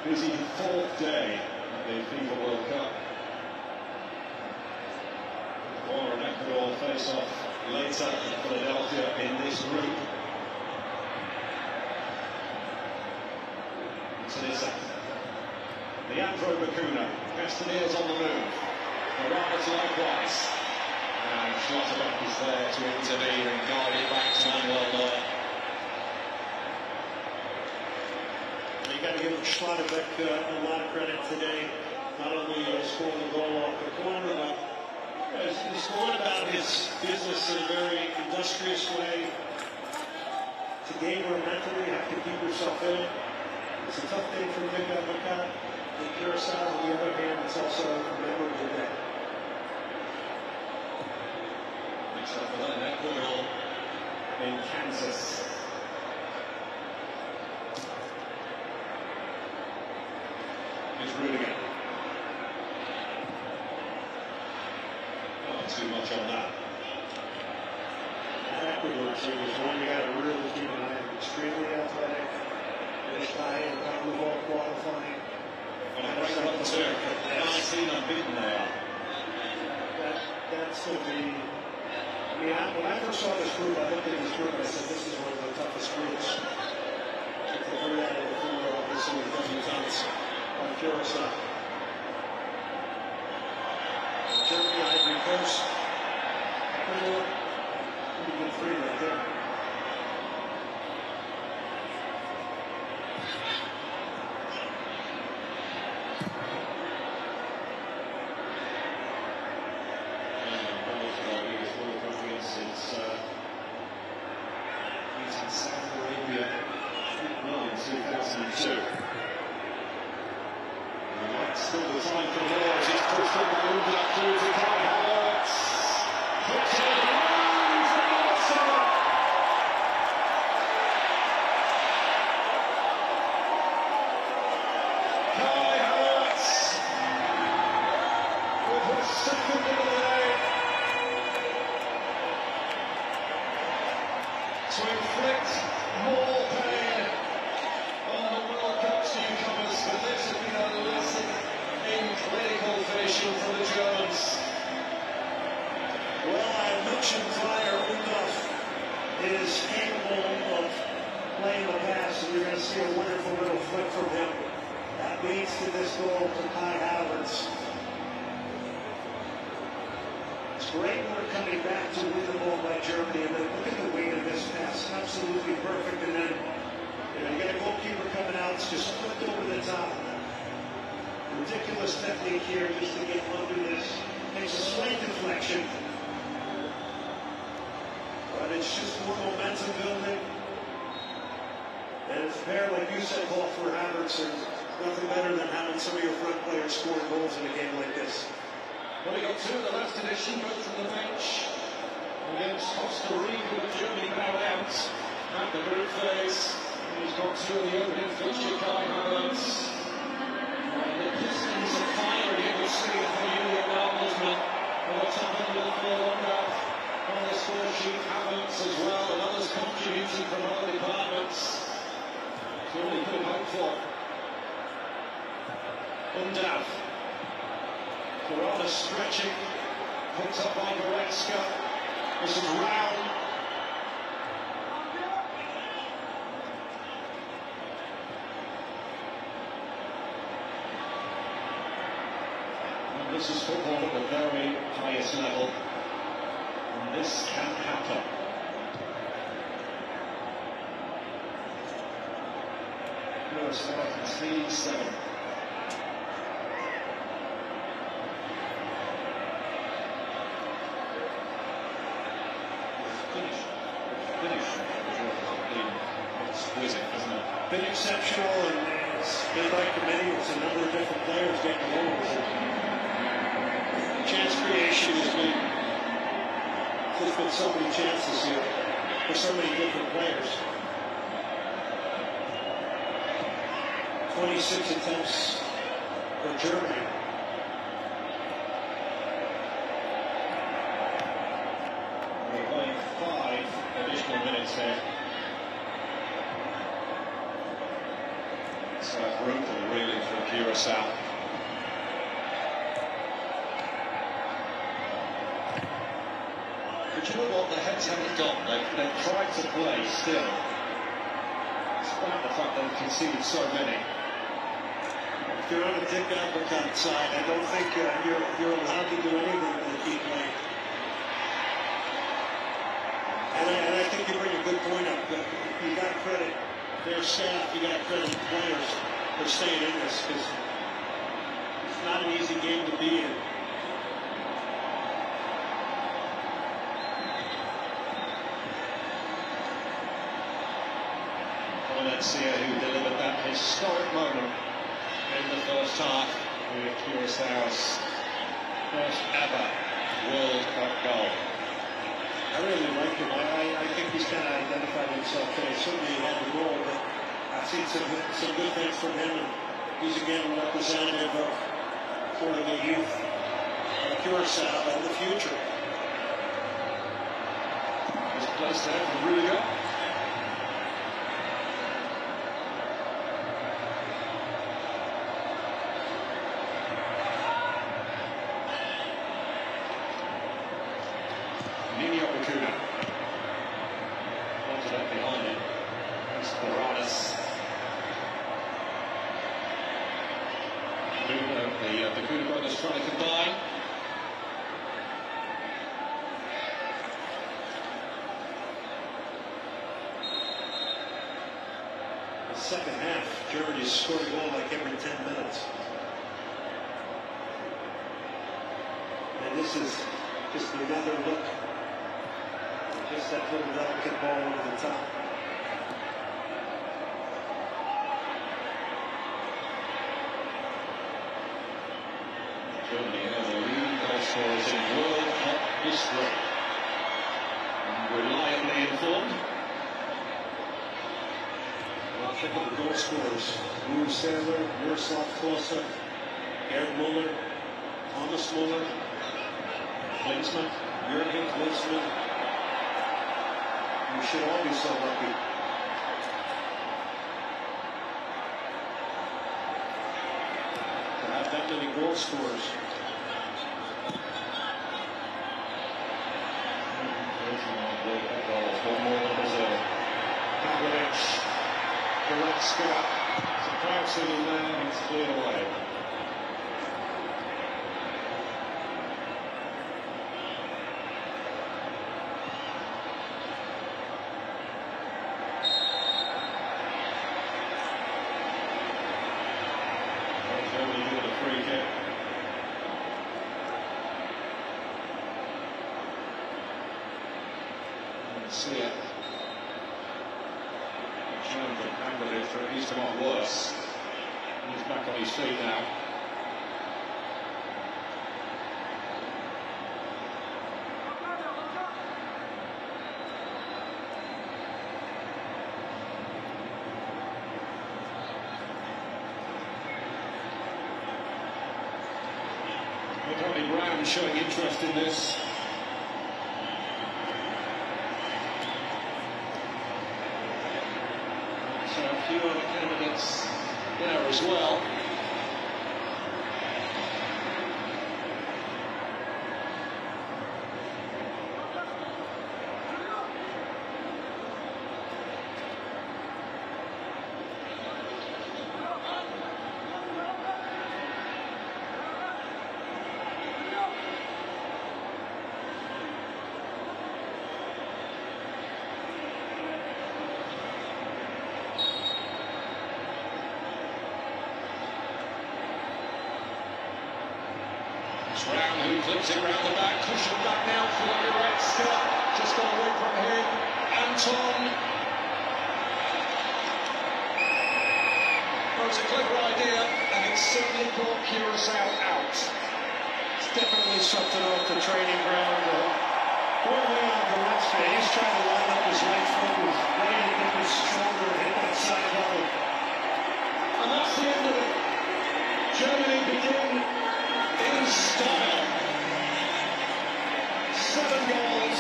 busy fourth day of the FIFA World Cup. Or an Ecuador face-off later in Philadelphia in this group. Sinisa. Leandro Bacuna. Castanier's on the move. Morales likewise. And Schlotterbeck is there to intervene and guide it back to Manuel Neuer. You got to give Schlotterbeck a lot of credit today. Not only scoring the goal off the corner, but he's going about his business in a very industrious way. It's a game where mentally you have to keep yourself in it. It's a tough day for Mika Makat in Curaçao. On the other hand, it's also a memorable day. Next up for that, Ecuador in Kansas. Here's Rudiger. Not too much on that. That Ecuador team is one you got to really keep an eye on. Extremely athletic. Finished high in the ball qualifying. And a great run too. 19 unbeaten they are. That's going to be. I mean, when I first saw this group, I looked at this group and I said, this is one of the toughest groups. If they heard that in the floor, obviously, with debutants on Curaçao. Germany, Ivory Coast, Ecuador, pretty good three right there. Saudi Arabia in 2002. And still the time for more as he's pushed on the move up through to Kai Havertz. Puts it runs and outside. Kai Havertz with his second of the day. To inflict more pain on the World Cup's newcomers, but this has been a lesson in clinical finishing for the Germans. Well, I mentioned prior, Rudolph is capable of playing the pass, and you're going to see a wonderful little flick from him. That leads to this goal to Kai Havertz. Great work coming back to win the ball by Germany, and then look at the weight of this pass, absolutely perfect. And then you got a goalkeeper coming out, it's just flipped over the top. Ridiculous technique here just to get under this. Makes a slight deflection, but it's just more momentum building. And it's fair, like you said, Paul, for Havertz, and nothing better than having some of your front players score goals in a game like this. Well, he got two in the last edition, both from the bench against Costa Rica, with Germany bowed out at the group phase. He's got two in the opening fixture, Kai Havertz. And the Pistons are firing it, we'll see it for Julian Nagelsmann. On the top end of the field, on the score sheet, Havertz as well, and others contributing from other departments. It's all he could hope for. Undav. Corona stretching, picked up by Goretzka. This is Round. And this is football at the very highest level. And this can happen. It's 87. Exquisite, isn't it? Been exceptional, and it's been by committee. It's a number of different players getting goals. Chance creation has been, there's been so many chances here for so many different players. 26 attempts for Germany. We're playing 5 additional minutes there. So brutal, really, for Curaçao. But you know what? The heads haven't got. They've tried to play still, despite the fact they've conceded so many. If you're on a Dick Advocat side, I don't think you're allowed to do anything with the key play. And I think you bring a good point up. You got to credit their staff, you got to credit the players for staying in this, because it's not an easy game to be in. Valencia, who delivered that historic moment in the first half with Curaçao's first ever World Cup goal. I really like him. I think he's kind of identified himself today. Certainly he had the goal, but I've seen some good things from him. And he's again a representative of sort of the youth of Curaçao and the future. He's placed there for Rudiger. Wanted up behind him. It's Piranhas. The Kuna brothers trying to combine. The second half, Germany's scored a goal like every 10 minutes. And this is just another look. Just that little delicate ball over the top. Germany are the leading goal scorers in World Cup history. Reliably informed. Well, think of the goal scorers. Ruud Sandler, Miroslav Klose, Gerd Muller, Thomas Muller, Klinsmann, Jürgen Klinsmann. We should all be so lucky. To have that many goal scorers. One more than Brazil. Pavlovic, Goretzka, some crowd singing there, and it's cleared away. Germany with a free kick. See it. Trying to angle it for at least a lot worse. He's back on his feet now. Tony Brown showing interest in this. So a few other candidates there as well. Brown who flips it round the back, cushion back now for Curaçao. Just got away from him. Anton. Well, it's a clever idea, and it's certainly brought Curaçao out. It's definitely something off the training ground. Going way out the left foot, he's trying to line up his right foot, was ready to get his shoulder and hit that side volley. And that's the end of it. Germany begin in style. 7 goals,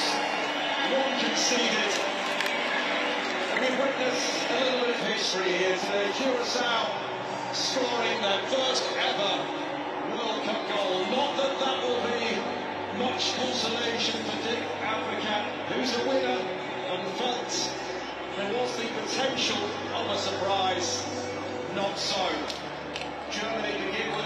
1 conceded. And we witness a little bit of history here today. Curaçao scoring their first ever World Cup goal. Not that that will be much consolation for Dick Advocat, who's the winner and felt there was the potential of a surprise. Not so. Germany begin with